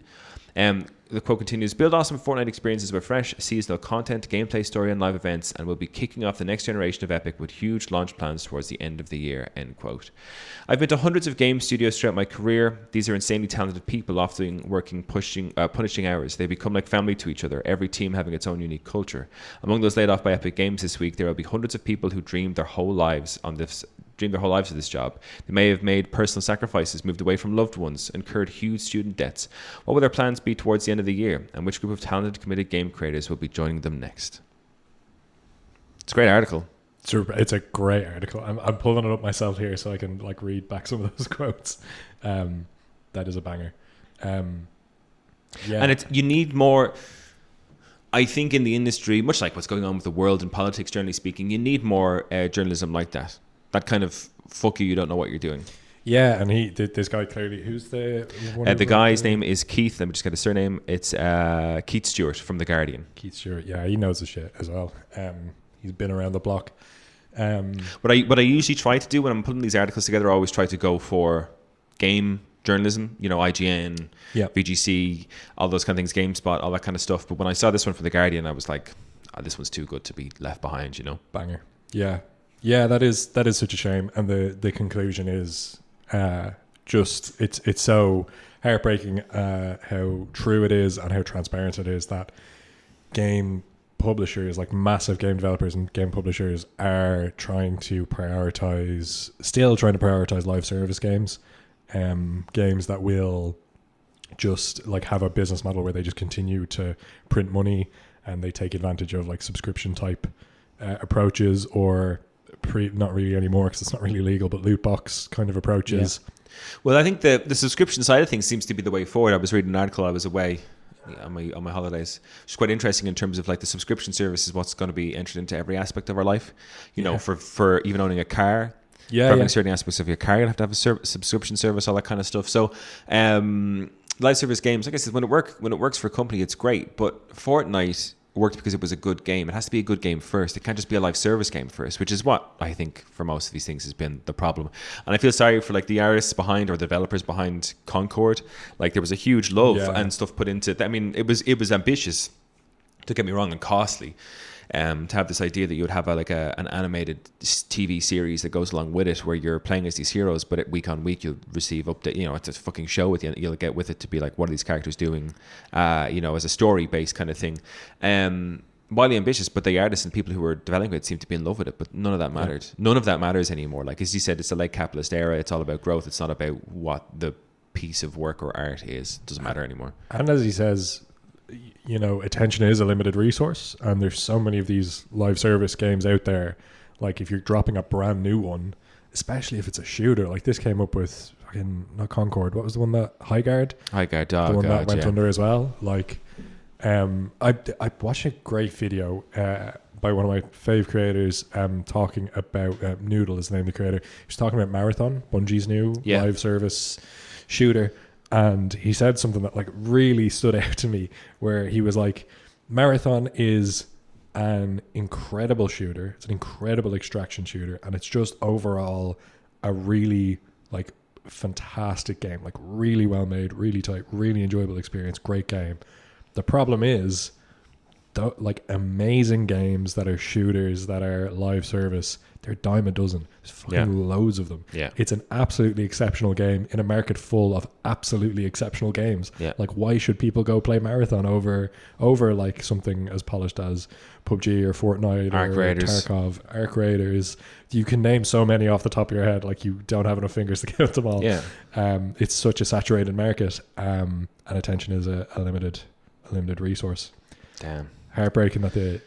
The quote continues, build awesome Fortnite experiences with fresh, seasonal content, gameplay, story, and live events, and we'll be kicking off the next generation of Epic with huge launch plans towards the end of the year, end quote. I've been to hundreds of game studios throughout my career. These are insanely talented people, often working punishing hours. They become like family to each other, every team having its own unique culture. Among those laid off by Epic Games this week, there will be hundreds of people who dreamed their whole lives of this job. They may have made personal sacrifices, moved away from loved ones, incurred huge student debts. What will their plans be towards the end of the year, and which group of talented, committed game creators will be joining them next? It's a great article. It's a great article. I'm pulling it up myself here so I can like read back some of those quotes. That is a banger. Yeah, and you need more. I think in the industry, much like what's going on with the world and politics, generally speaking, you need more journalism like that. That kind of fuck you don't know what you're doing. Yeah, and this guy clearly, who's the guy's name is Keith. Let me just get his surname. It's Keith Stewart from The Guardian. Keith Stewart, yeah, he knows the shit as well. He's been around the block. What I usually try to do when I'm putting these articles together, I always try to go for game journalism, IGN, VGC, all those kind of things, GameSpot, all that kind of stuff. But when I saw this one from The Guardian, I was like, this one's too good to be left behind, Banger. Yeah, that is such a shame. And the conclusion is just it's so heartbreaking how true it is and how transparent it is that game publishers, like massive game developers and game publishers, are still trying to prioritize live service games, games that will just like have a business model where they just continue to print money and they take advantage of like subscription type approaches, or not really anymore because it's not really legal, but loot box kind of approaches. Yeah. Well, I think the subscription side of things seems to be the way forward. I was reading an article, I was away on my holidays. It's quite interesting in terms of like the subscription service is what's going to be entered into every aspect of our life. For even owning a car, having certain aspects of your car, you have to have a subscription service, all that kind of stuff. So live service games, like I said, when it works for a company, it's great. But Fortnite worked because it was a good game. It has to be a good game first. It can't just be a live service game first, which is what I think for most of these things has been the problem. And I feel sorry for like the artists behind or the developers behind Concord. Like there was a huge love and stuff put into it. I mean, it was ambitious, don't get me wrong, and costly. To have this idea that you would have an animated TV series that goes along with it, where you're playing as these heroes, but week on week you'll receive update. It's a fucking show at the end. You'll get with it to be like, what are these characters doing? As a story based kind of thing. Wildly ambitious, but the artists and people who were developing it seem to be in love with it. But none of that mattered. Yeah. None of that matters anymore. Like as you said, it's a late capitalist era. It's all about growth. It's not about what the piece of work or art is. It doesn't matter anymore. And as he says, attention is a limited resource, and there's so many of these live service games out there. Like if you're dropping a brand new one, especially if it's a shooter, like this came up with fucking not Concord. What was the one that High Guard? The one that went under as well. Like, I watched a great video by one of my fave creators talking about Noodle is the name of the creator. He was talking about Marathon, Bungie's new live service shooter. And he said something that like really stood out to me, where he was like, Marathon is an incredible shooter. It's an incredible extraction shooter. And it's just overall a really like fantastic game, like really well made, really tight, really enjoyable experience. Great game. The problem is like amazing games that are shooters, that are live service. They're a dime a dozen. There's fucking loads of them. Yeah. It's an absolutely exceptional game in a market full of absolutely exceptional games. Yeah. Like, why should people go play Marathon over like something as polished as PUBG or Fortnite Arc or Raiders. Tarkov, Arc Raiders? You can name so many off the top of your head, like you don't have enough fingers to count them all. Yeah. It's such a saturated market, and attention is a limited resource. Damn. Heartbreaking that the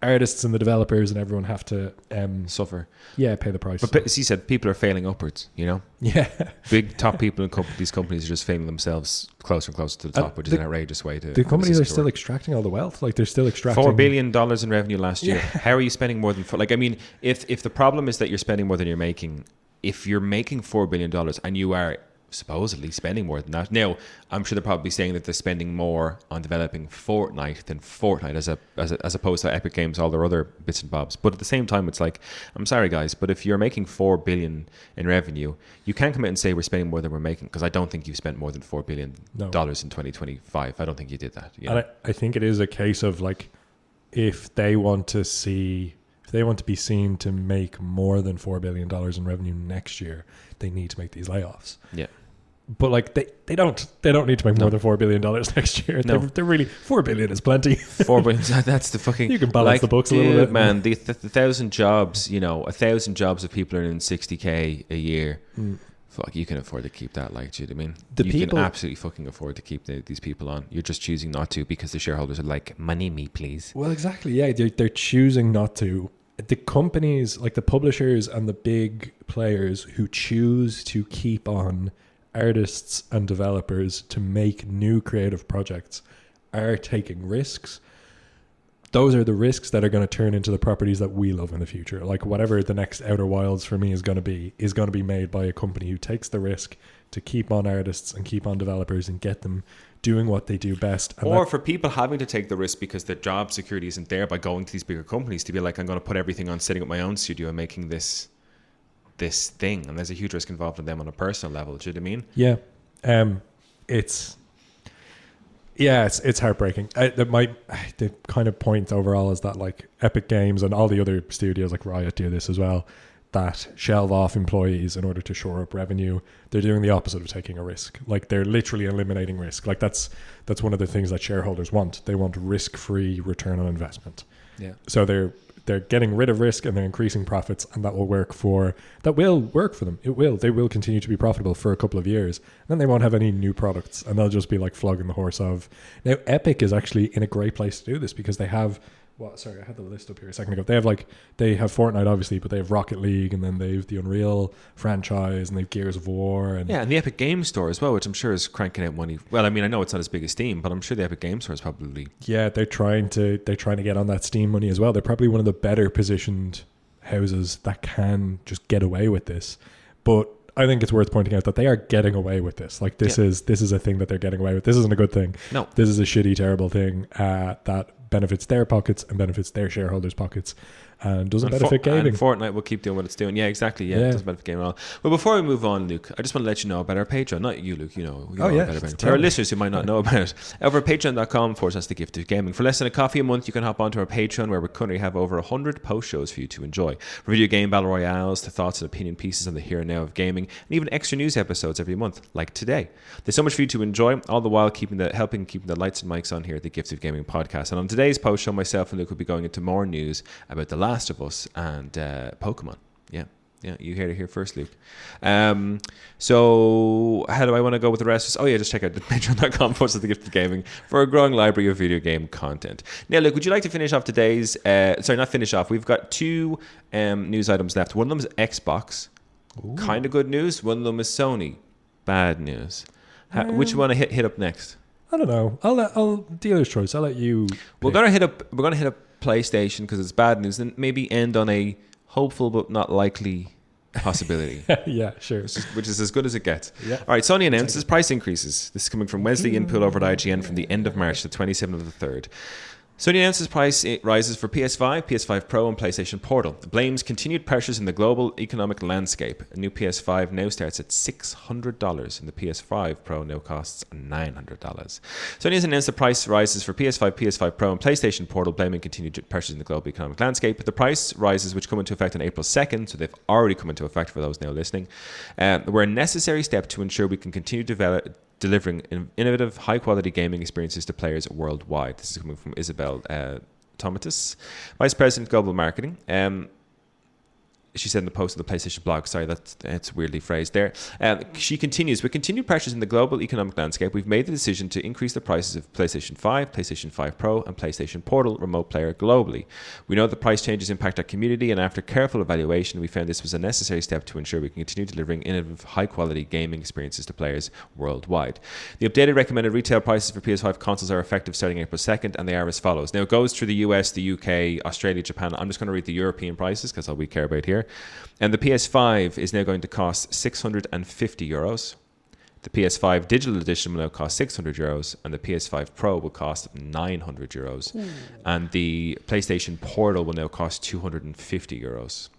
artists and the developers and everyone have to Suffer. pay the price. But as you said, people are failing upwards, you know? Yeah. Big top people in these companies are just failing themselves closer and closer to the top, which is an outrageous way to... The companies are still extracting all the wealth. Like, they're still extracting... $4 billion in revenue last year. How are you spending more than... Like, I mean, if the problem is that you're spending more than you're making, if you're making $4 billion and you are supposedly spending more than that. Now, I'm sure they're probably saying that they're spending more on developing Fortnite than Fortnite as opposed to Epic Games, all their other bits and bobs. But at the same time, it's like, I'm sorry guys, but if you're making $4 billion in revenue, you can't come out and say we're spending more than we're making, because I don't think you've spent more than $4 billion in 2025. I don't think you did that. You know? And I think it is a case of, like, if they want to be seen to make more than $4 billion in revenue next year, they need to make these layoffs. Yeah. But like they don't need to make more than $4 billion next year. No. They're really, $4 billion is plenty. $4 billion. That's the fucking... You can balance the books a little bit, man. The 1,000 jobs, 1,000 jobs of people earning $60K a year. Fuck, you can afford to keep that. Like, do you know what I mean? You can absolutely fucking afford to keep these people on. You're just choosing not to because the shareholders are like, money me, please. Well, exactly. Yeah, they're choosing not to. The companies, like the publishers and the big players who choose to keep on artists and developers to make new creative projects, are taking risks. Those are the risks that are going to turn into the properties that we love in the future. Like, whatever the next Outer Wilds for me is going to be made by a company who takes the risk to keep on artists and keep on developers and get them doing what they do best. And or for people having to take the risk because their job security isn't there, by going to these bigger companies to be like, I'm going to put everything on setting up my own studio and making this thing. And there's a huge risk involved in them on a personal level. Do you know what I mean? Yeah. It's heartbreaking. The kind of point overall is that, like, Epic Games and all the other studios like Riot do this as well, that shelve off employees in order to shore up revenue. They're doing the opposite of taking a risk. Like, they're literally eliminating risk. Like, that's one of the things that shareholders want. They want risk-free return on investment. Yeah. So they're getting rid of risk and they're increasing profits, and that will work for them. It will. They will continue to be profitable for a couple of years. And then they won't have any new products, and they'll just be like flogging the horse of. Now, Epic is actually in a great place to do this because they have. I had the list up here a second ago. They have Fortnite, obviously, but they have Rocket League, and then they have the Unreal franchise, and they have Gears of War, and the Epic Games Store as well, which I'm sure is cranking out money. Well, I mean, I know it's not as big as Steam, but I'm sure the Epic Games Store is probably... Yeah, they're trying to get on that Steam money as well. They're probably one of the better positioned houses that can just get away with this. But I think it's worth pointing out that they are getting away with this. Like, this is a thing that they're getting away with. This isn't a good thing. No. This is a shitty, terrible thing that benefits their pockets and benefits their shareholders' pockets and doesn't benefit gaming. And Fortnite will keep doing what it's doing. Yeah, exactly. Yeah, it doesn't benefit gaming at all. Well, before we move on, Luke, I just want to let you know about our Patreon. Not you, Luke. You know better about it. Our listeners who might not know about it. Over at patreon.com/the gift of gaming. For less than a coffee a month, you can hop onto our Patreon, where we currently have over 100 post shows for you to enjoy. From video game battle royales to thoughts and opinion pieces on the here and now of gaming, and even extra news episodes every month, like today. There's so much for you to enjoy, all the while helping keep the lights and mics on here at the Gift of Gaming podcast. And on today's post show, myself and Luke will be going into more news about The Last of Us and Pokemon. Yeah, you heard it here first, Luke. So how do I want to go with the rest? Just check out patreon.com/the gift of gaming for a growing library of video game content. Now, Luke, would you like to finish off today's not finish off, we've got two news items left. One of them is Xbox. Kind of good news. One of them is Sony. Bad news. Which you want to hit up next? I don't know. I'll dealer's choice. I'll let you pick. We're gonna hit up PlayStation because it's bad news, and maybe end on a hopeful but not likely possibility. Yeah, sure. Which is as good as it gets. Yeah. All right, Sony announces price increases. This is coming from Wednesday input over at IGN from the end of March, the 27th of the 3rd. Sony announces price rises for PS5, PS5 Pro, and PlayStation Portal. Blames continued pressures in the global economic landscape. A new PS5 now starts at $600, and the PS5 Pro now costs $900. Sony has announced the price rises for PS5, PS5 Pro, and PlayStation Portal, blaming continued pressures in the global economic landscape. The price rises, which come into effect on April 2nd, so they've already come into effect for those now listening, were a necessary step to ensure we can continue delivering innovative, high-quality gaming experiences to players worldwide. This is coming from Isabel Tomatis, Vice President of Global Marketing. She said in the post of the PlayStation blog, sorry, that's weirdly phrased there. She continues, with continued pressures in the global economic landscape, we've made the decision to increase the prices of PlayStation 5, PlayStation 5 Pro, and PlayStation Portal remote player globally. We know the price changes impact our community, and after careful evaluation, we found this was a necessary step to ensure we can continue delivering innovative, high-quality gaming experiences to players worldwide. The updated recommended retail prices for PS5 consoles are effective starting April 2nd, and they are as follows. Now, it goes through the US, the UK, Australia, Japan. I'm just going to read the European prices, because that's all we care about here. And the PS5 is now going to cost €650. The PS5 Digital Edition will now cost €600, and the PS5 Pro will cost €900. And the PlayStation Portal will now cost €250.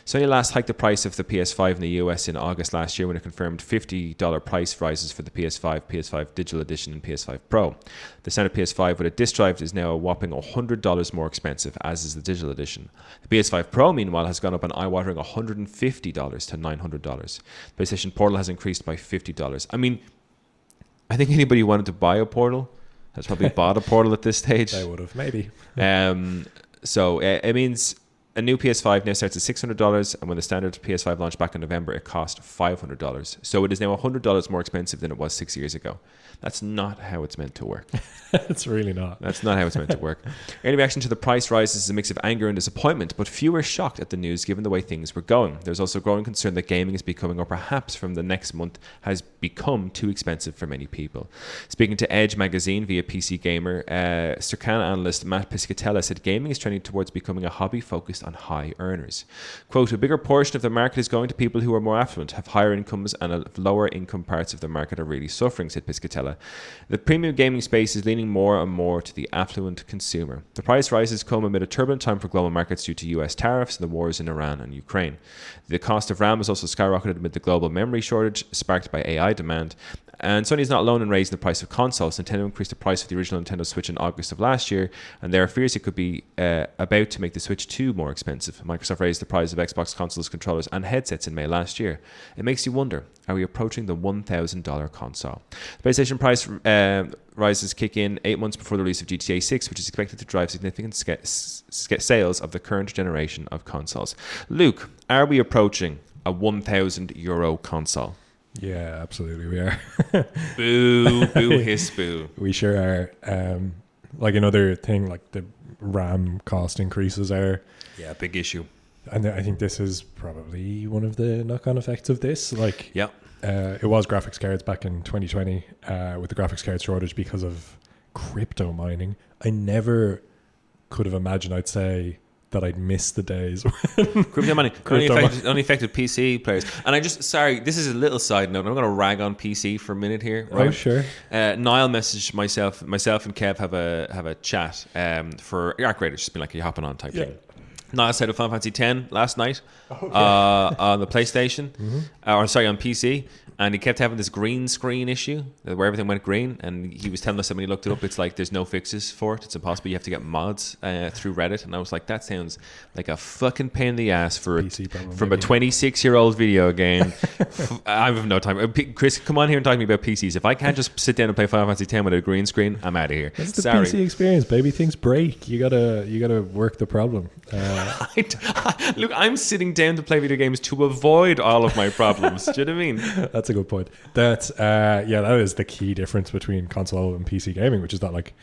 Sony last hiked the price of the PS5 in the US in August last year when it confirmed $50 price rises for the PS5, PS5 Digital Edition, and PS5 Pro. The standard PS5 with a disc drive is now a whopping $100 more expensive, as is the Digital Edition. The PS5 Pro, meanwhile, has gone up an eye-watering $150 to $900. PlayStation Portal has increased by $50. I mean, I think anybody who wanted to buy a Portal has probably bought a Portal at this stage. They would have, maybe. So it means a new PS5 now starts at $600, and when the standard PS5 launched back in November, it cost $500. So it is now $100 more expensive than it was 6 years ago. That's not how it's meant to work. It's really not. That's not how it's meant to work. Early reaction to the price rises is a mix of anger and disappointment, but few are shocked at the news given the way things were going. There's also growing concern that gaming is becoming, or perhaps from the next month, has become too expensive for many people. Speaking to Edge magazine via PC Gamer, Circana analyst Matt Piscatella said gaming is trending towards becoming a hobby focused on high earners. Quote, a bigger portion of the market is going to people who are more affluent, have higher incomes, and lower income parts of the market are really suffering, said Piscatella. The premium gaming space is leaning more and more to the affluent consumer. The price rises come amid a turbulent time for global markets due to US tariffs and the wars in Iran and Ukraine. The cost of RAM has also skyrocketed amid the global memory shortage sparked by AI demand. And Sony is not alone in raising the price of consoles. Nintendo increased the price of the original Nintendo Switch in August of last year, and there are fears it could be about to make the Switch 2 more expensive. Microsoft raised the price of Xbox consoles, controllers, and headsets in May last year. It makes you wonder, are we approaching the $1,000 console? The PlayStation price rises kick in 8 months before the release of GTA 6, which is expected to drive significant sales of the current generation of consoles. Luke, are we approaching a €1,000 console? Yeah, absolutely we are. Boo, boo, hiss, boo. We sure are. Like another thing, like the RAM cost increases are... Yeah, big issue. And I think this is probably one of the knock-on effects of this. Like, yeah. It was graphics cards back in 2020 with the graphics card shortage because of crypto mining. I never could have imagined, I'd say, that I'd miss the days when crypto money only affected PC players. And I just, sorry, this is a little side note. I'm going to rag on PC for a minute here. Right? Oh, sure. Niall messaged myself and Kev have a chat for Arc Raiders, just been like, are you hopping on type thing. Niall said of Final Fantasy X last night on the PlayStation, on PC, and he kept having this green screen issue where everything went green, and he was telling us that when he looked it up, it's like there's no fixes for it. It's impossible. You have to get mods through Reddit, and I was like, that sounds like a fucking pain in the ass from a 26-year-old video game. I have no time. Chris, come on here and talk to me about PCs. If I can't just sit down and play Final Fantasy X with a green screen, I'm out of here. That's the PC experience, baby. Things break. You gotta work the problem. Look, I'm sitting down to play video games to avoid all of my problems. Do you know what I mean? That's a good point. That is the key difference between console and PC gaming, which is that like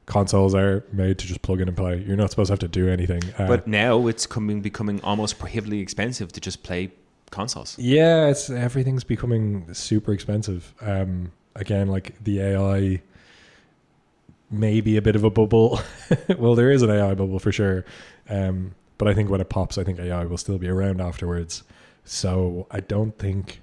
consoles are made to just plug in and play. You're not supposed to have to do anything. But now it's becoming almost prohibitively expensive to just play consoles. Yeah, everything's becoming super expensive. Again, like the AI may be a bit of a bubble. Well, there is an AI bubble for sure. But I think when it pops, I think AI will still be around afterwards. So I don't think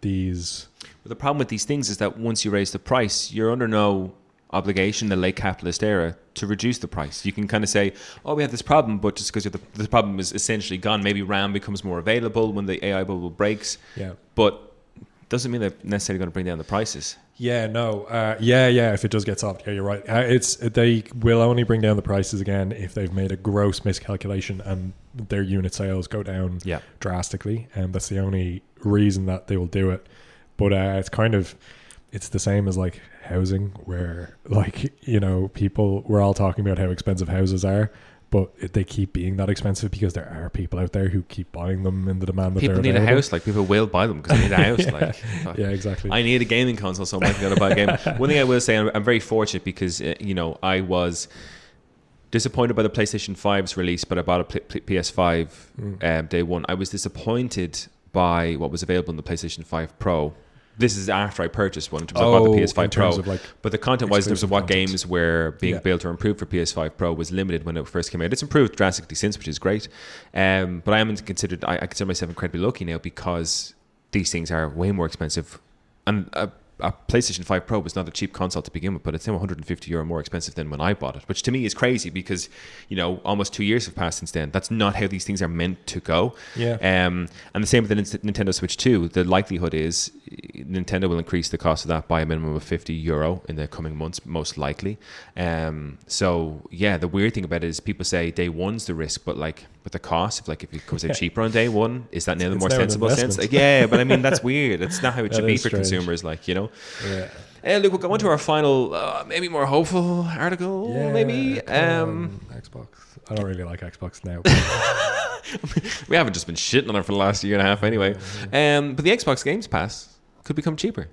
these... But the problem with these things is that once you raise the price, you're under no obligation in the late capitalist era to reduce the price. You can kind of say, oh, we have this problem, but just because the problem is essentially gone, maybe RAM becomes more available when the AI bubble breaks. Yeah. But doesn't mean they're necessarily going to bring down the prices. Yeah, no. If it does get solved, yeah, you're right. They will only bring down the prices again if they've made a gross miscalculation and their unit sales go down drastically. And that's the only reason that they will do it. But it's the same as like housing, where like, you know, we're all talking about how expensive houses are, but they keep being that expensive because there are people out there who keep buying them in the demand that people they're need available. a house. Like, people will buy them because they need a house. Yeah, exactly. I need a gaming console, so I'm likely going to buy a game. One thing I will say, I'm very fortunate because I was disappointed by the PlayStation 5's release, but I bought a PS5 day one. I was disappointed by what was available in the PlayStation 5 Pro. This is after I purchased one, in terms of I bought the PS5 Pro. But the content-wise, in terms of what games were being built or improved for PS5 Pro, was limited when it first came out. It's improved drastically since, which is great. But I consider myself incredibly lucky now, because these things are way more expensive. And a PlayStation 5 Pro was not a cheap console to begin with, but it's now €150 more expensive than when I bought it, which to me is crazy because, almost 2 years have passed since then. That's not how these things are meant to go. Yeah. And the same with the Nintendo Switch 2. The likelihood is Nintendo will increase the cost of that by a minimum of €50 in the coming months, most likely. So yeah, the weird thing about it is people say day one's the risk, but like with the cost, if it comes out cheaper on day one, is that now the more sensible sense? Yeah, but I mean, that's weird. It's not how it should be for consumers, Yeah. Look, we'll go on to our final, maybe more hopeful article. Xbox. I don't really like Xbox now. We haven't just been shitting on it for the last year and a half anyway. But the Xbox Games Pass could become cheaper.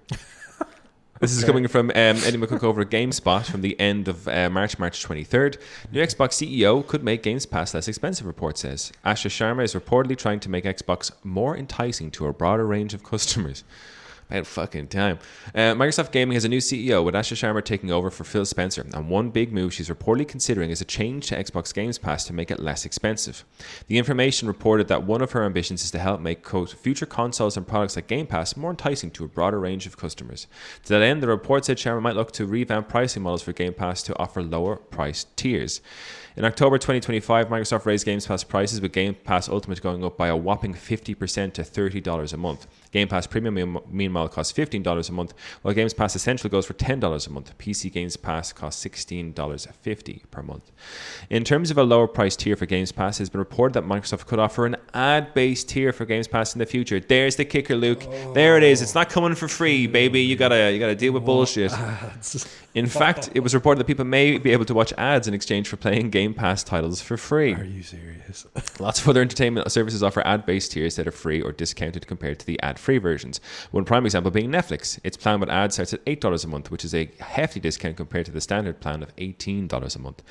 This is coming from Eddie McCook over at GameSpot from the end of March 23rd. New Xbox CEO could make Games Pass less expensive, report says. Asha Sharma is reportedly trying to make Xbox more enticing to a broader range of customers. About fucking time. Microsoft Gaming has a new CEO, with Asha Sharma taking over for Phil Spencer, and one big move she's reportedly considering is a change to Xbox Games Pass to make it less expensive. The information reported that one of her ambitions is to help make, quote, future consoles and products like Game Pass more enticing to a broader range of customers. To that end, the report said Sharma might look to revamp pricing models for Game Pass to offer lower priced tiers. In October 2025, Microsoft raised Games Pass prices, with Game Pass Ultimate going up by a whopping 50% to $30 a month. Game Pass Premium, meanwhile, costs $15 a month, while Games Pass Essential goes for $10 a month. PC Games Pass costs $16.50 per month. In terms of a lower price tier for Games Pass, it has been reported that Microsoft could offer an ad-based tier for Games Pass in the future. There's the kicker, Luke. There it is. It's not coming for free, baby. You gotta deal with bullshit. In fact, it was reported that people may be able to watch ads in exchange for playing Game Pass titles for free. Are you serious? Lots of other entertainment services offer ad-based tiers that are free or discounted compared to the ad-free versions. One prime example being Netflix. Its plan with ads starts at $8 a month, which is a hefty discount compared to the standard plan of $18 a month.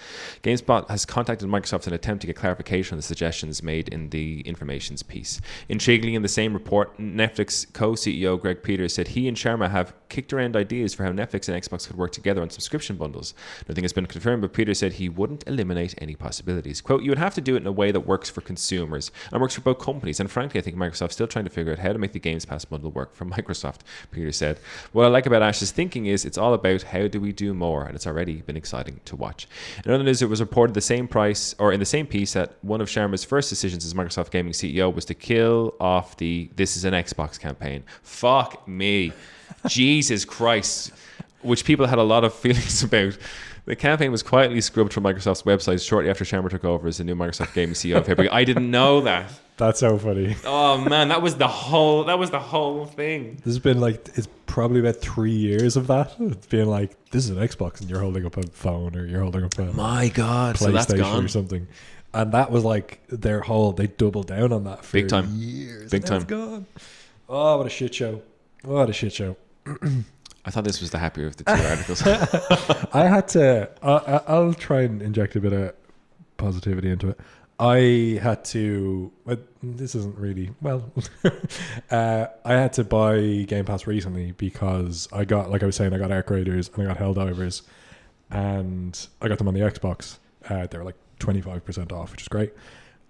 GameSpot has contacted Microsoft in an attempt to get clarification on the suggestions made in the information's piece. Intriguingly, in the same report, Netflix co-CEO Greg Peters said he and Sharma have kicked around ideas for how Netflix and Xbox could work together on subscription bundles. Nothing has been confirmed, but Peters said he wouldn't eliminate any possibilities. Quote, you would have to do it in a way that works for consumers and works for both companies, and frankly I think Microsoft's still trying to figure out how to make the Games Pass bundle work for Microsoft, Peters said. What I like about Ash's thinking is it's all about how do we do more, and it's already been exciting to watch. In other news, it was reported in the same piece that one of Sharma's first decisions as Microsoft Gaming CEO was to kill off the This Is an Xbox campaign. Fuck me. Jesus Christ. Which people had a lot of feelings about. The campaign was quietly scrubbed from Microsoft's website shortly after Sharma took over as the new Microsoft Gaming CEO of February. I didn't know that. That's so funny. Oh man, that was the whole thing. There's been it's probably about 3 years of that. It's being like, this is an Xbox and you're holding up a phone, or you're holding up a my God, PlayStation, so that's gone. Or something. And that was like they doubled down on that for big time. Years. Big time. Gone. Oh, what a shit show. What a shit show. I thought this was the happier of the two articles. I had to, I'll try and inject a bit of positivity into it. I had to, this isn't really, I had to buy Game Pass recently because I got, like I was saying, I got Arc Raiders and I got Helldivers, and I got them on the Xbox. They were like 25% off, which is great.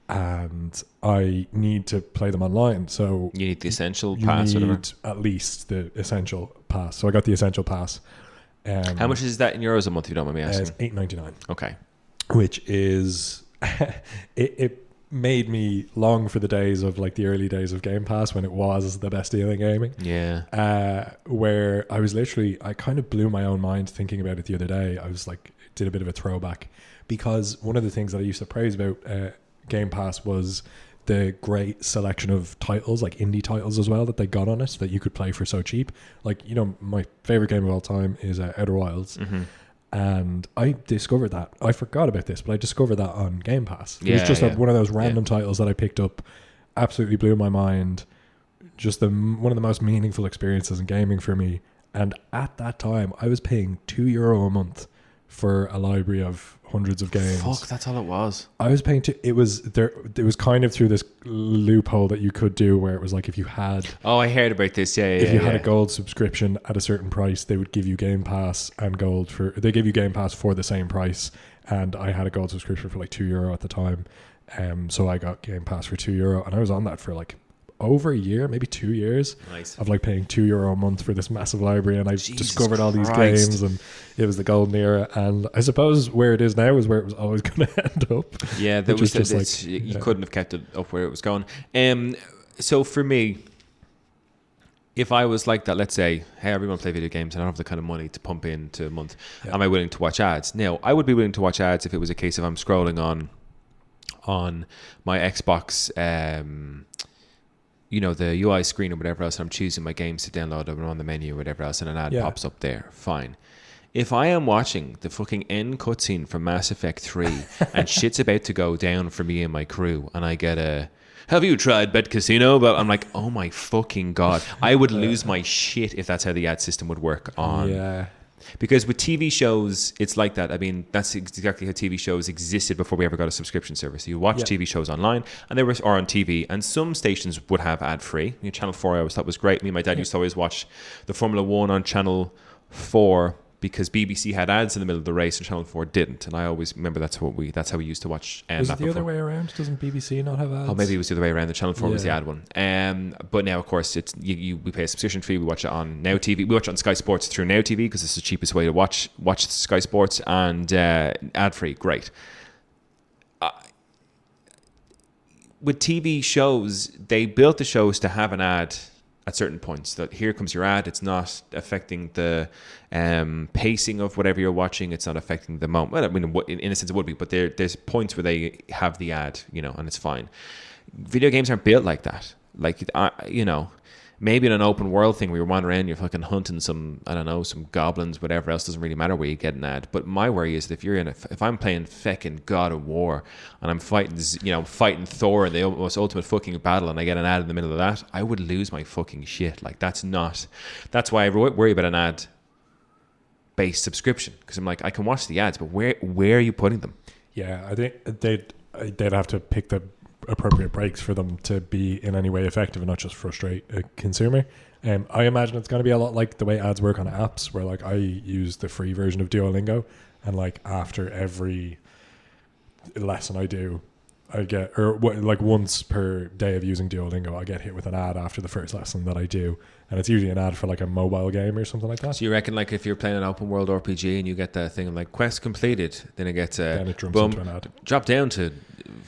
And I need to play them online. So you need the Essential Pass, you whatever. need at least the Essential Pass. So I got the Essential Pass. How much is that in euros a month, if you don't mind me asking? It's $8.99. Okay. Which is... it made me long for the days of like the early days of Game Pass when it was the best deal in gaming. Yeah. Where I was literally... I kind of blew my own mind thinking about it the other day. I was like... Did a bit of a throwback. Because one of the things that I used to praise about Game Pass was... the great selection of titles, like indie titles as well, that they got on it that you could play for so cheap. Like, you know, my favorite game of all time is Outer Wilds. Mm-hmm. And I discovered that. I forgot about this, but I discovered that on Game Pass. It was just one of those random titles that I picked up, absolutely blew my mind. Just one of the most meaningful experiences in gaming for me. And at that time, I was paying €2 a month for a library of hundreds of games. Fuck, that's all it was. I was paying it was kind of through this loophole that you could do where it was like if you had... Oh, I heard about this, If you had a gold subscription at a certain price, they would give you Game Pass and gold for... They give you Game Pass for the same price, and I had a gold subscription for like €2 at the time. So I got Game Pass for €2, and I was on that for like over a year, maybe 2 years. Nice. Of like paying €2 a month for this massive library, and I discovered all these games, and it was the golden era. And I suppose where it is now is where it was always going to end up. Yeah, there was just like, you couldn't have kept it up where it was going. So for me, if I was like that, let's say, hey, everyone play video games, and I don't have the kind of money to pump into a month. Am I willing to watch ads? Now, I would be willing to watch ads if it was a case of I'm scrolling on my Xbox. You know, the UI screen or whatever else, and I'm choosing my games to download, and I'm on the menu or whatever else, and an ad pops up there. Fine. If I am watching the fucking end cutscene from Mass Effect 3 and shit's about to go down for me and my crew, and I get a, have you tried Bet Casino? But I'm like, oh my fucking God. I would lose my shit if that's how the ad system would work on. Yeah. Because with TV shows, it's like that. I mean, that's exactly how TV shows existed before we ever got a subscription service. You watch TV shows online, and or on TV, and some stations would have ad-free. You know, Channel 4 I always thought was great. Me and my dad used to always watch the Formula 1 on Channel 4 because BBC had ads in the middle of the race and Channel 4 didn't. And I always remember that's how we used to watch. Was it the other way around? Doesn't BBC not have ads? Oh, maybe it was the other way around. The Channel 4 was the ad one. But now, of course, it's we pay a subscription fee. We watch it on Now TV. We watch it on Sky Sports through Now TV because it's the cheapest way to watch Sky Sports, and ad-free. Great. With TV shows, they built the shows to have an ad at certain points. That here comes your ad. It's not affecting the pacing of whatever you're watching. It's not affecting the moment. Well, I mean, in a sense, it would be, but there's points where they have the ad, you know, and it's fine. Video games aren't built like that. Like, you know, maybe in an open world thing where you're wandering around, you're fucking hunting some, I don't know, some goblins, whatever else, doesn't really matter where you get an ad. But my worry is that if I'm playing feckin' God of War and I'm fighting Thor in the most ultimate fucking battle, and I get an ad in the middle of that, I would lose my fucking shit. Like, that's why I worry about an ad-based subscription, because I'm like, I can watch the ads, but where are you putting them? Yeah, I think they'd have to pick the appropriate breaks for them to be in any way effective and not just frustrate a consumer. I imagine it's going to be a lot like the way ads work on apps, where like I use the free version of Duolingo, and like after every lesson I do, I get, or like once per day of using Duolingo, I get hit with an ad after the first lesson that I do, and it's usually an ad for like a mobile game or something like that. So you reckon, like, if you're playing an open world RPG and you get that thing like quest completed, then it gets then it jumps into an ad. Drop down to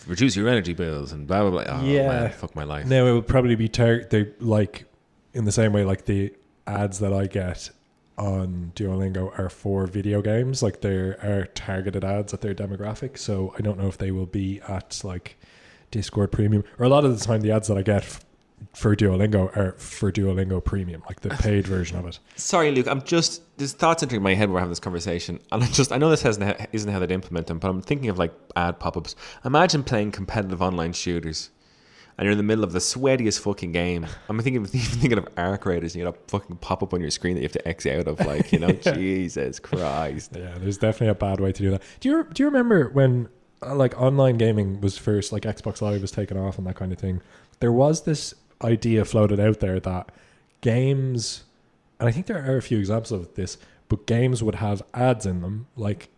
reduce your energy bills and blah blah blah. Oh, man, fuck my life. No, it would probably be they like in the same way like the ads that I get on Duolingo are for video games. Like, there are targeted ads at their demographic, so I don't know if they will be at like Discord Premium, or a lot of the time the ads that I get for Duolingo are for Duolingo Premium, like the paid version of it. Sorry, Luke, there's thoughts entering my head when we're having this conversation, and I know this isn't how they'd implement them, but I'm thinking of like ad pop-ups. Imagine playing competitive online shooters and you're in the middle of the sweatiest fucking game. I'm thinking of Arc Raiders, and you know, fucking pop up on your screen that you have to exit out of, like, you know, Jesus Christ. Yeah, there's definitely a bad way to do that. Do you remember when like online gaming was first, like Xbox Live was taken off and that kind of thing? There was this idea floated out there that games, and I think there are a few examples of this, but games would have ads in them, like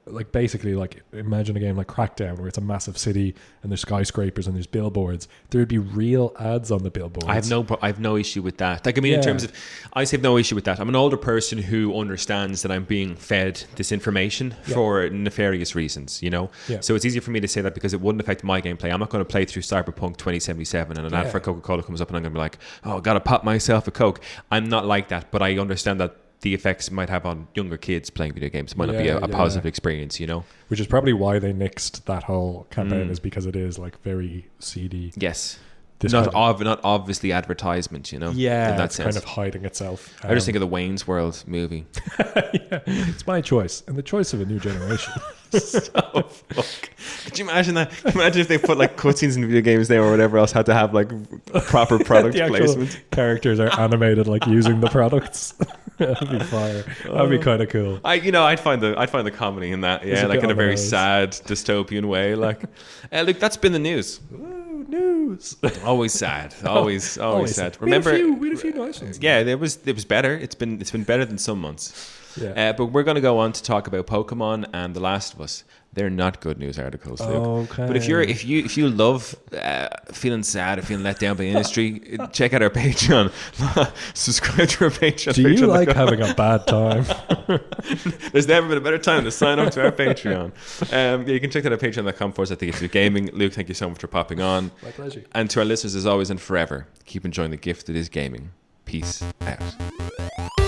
like basically like imagine a game like Krafton where it's a massive city and there's skyscrapers and there's billboards. There would be real ads on the billboards. I have no issue with that. Like, I mean, in terms of, I have no issue with that. I'm an older person who understands that I'm being fed this information for nefarious reasons, you know? Yeah. So it's easier for me to say that because it wouldn't affect my gameplay. I'm not going to play through Cyberpunk 2077 and an ad for Coca-Cola comes up and I'm going to be like, oh, I got to pop myself a Coke. I'm not like that, but I understand that the effects it might have on younger kids playing video games might not be a positive experience, you know? Which is probably why they nixed that whole campaign, is because it is like very seedy. Yes. Not obviously advertisement, you know? Yeah, in that it's sense. kind of hiding itself. I just think of the Wayne's World movie. It's my choice and the choice of a new generation. So fuck. Could you imagine that? Imagine if they put like cutscenes in video games there or whatever else had to have like proper product placement. Characters are animated like using the products. That'd be fire. That'd be kind of cool. I'd find the comedy in that. Yeah, like in a very sad dystopian way. Like, look, that's been the news. Ooh, news. Always sad. Always sad. Remember, we had a few nice ones. Yeah, it was better. It's been better than some months. Yeah. But we're going to go on to talk about Pokemon and The Last of Us. They're not good news articles, Luke. Okay. But if you love feeling sad or feeling let down by the industry, check out our Patreon. Subscribe to our Patreon. Do you like having a bad time? There's never been a better time to sign up to our Patreon. You can check that out at patreon.com/gaming. Luke, thank you so much for popping on. My pleasure. And to our listeners, as always and forever, keep enjoying the gift that is gaming. Peace out.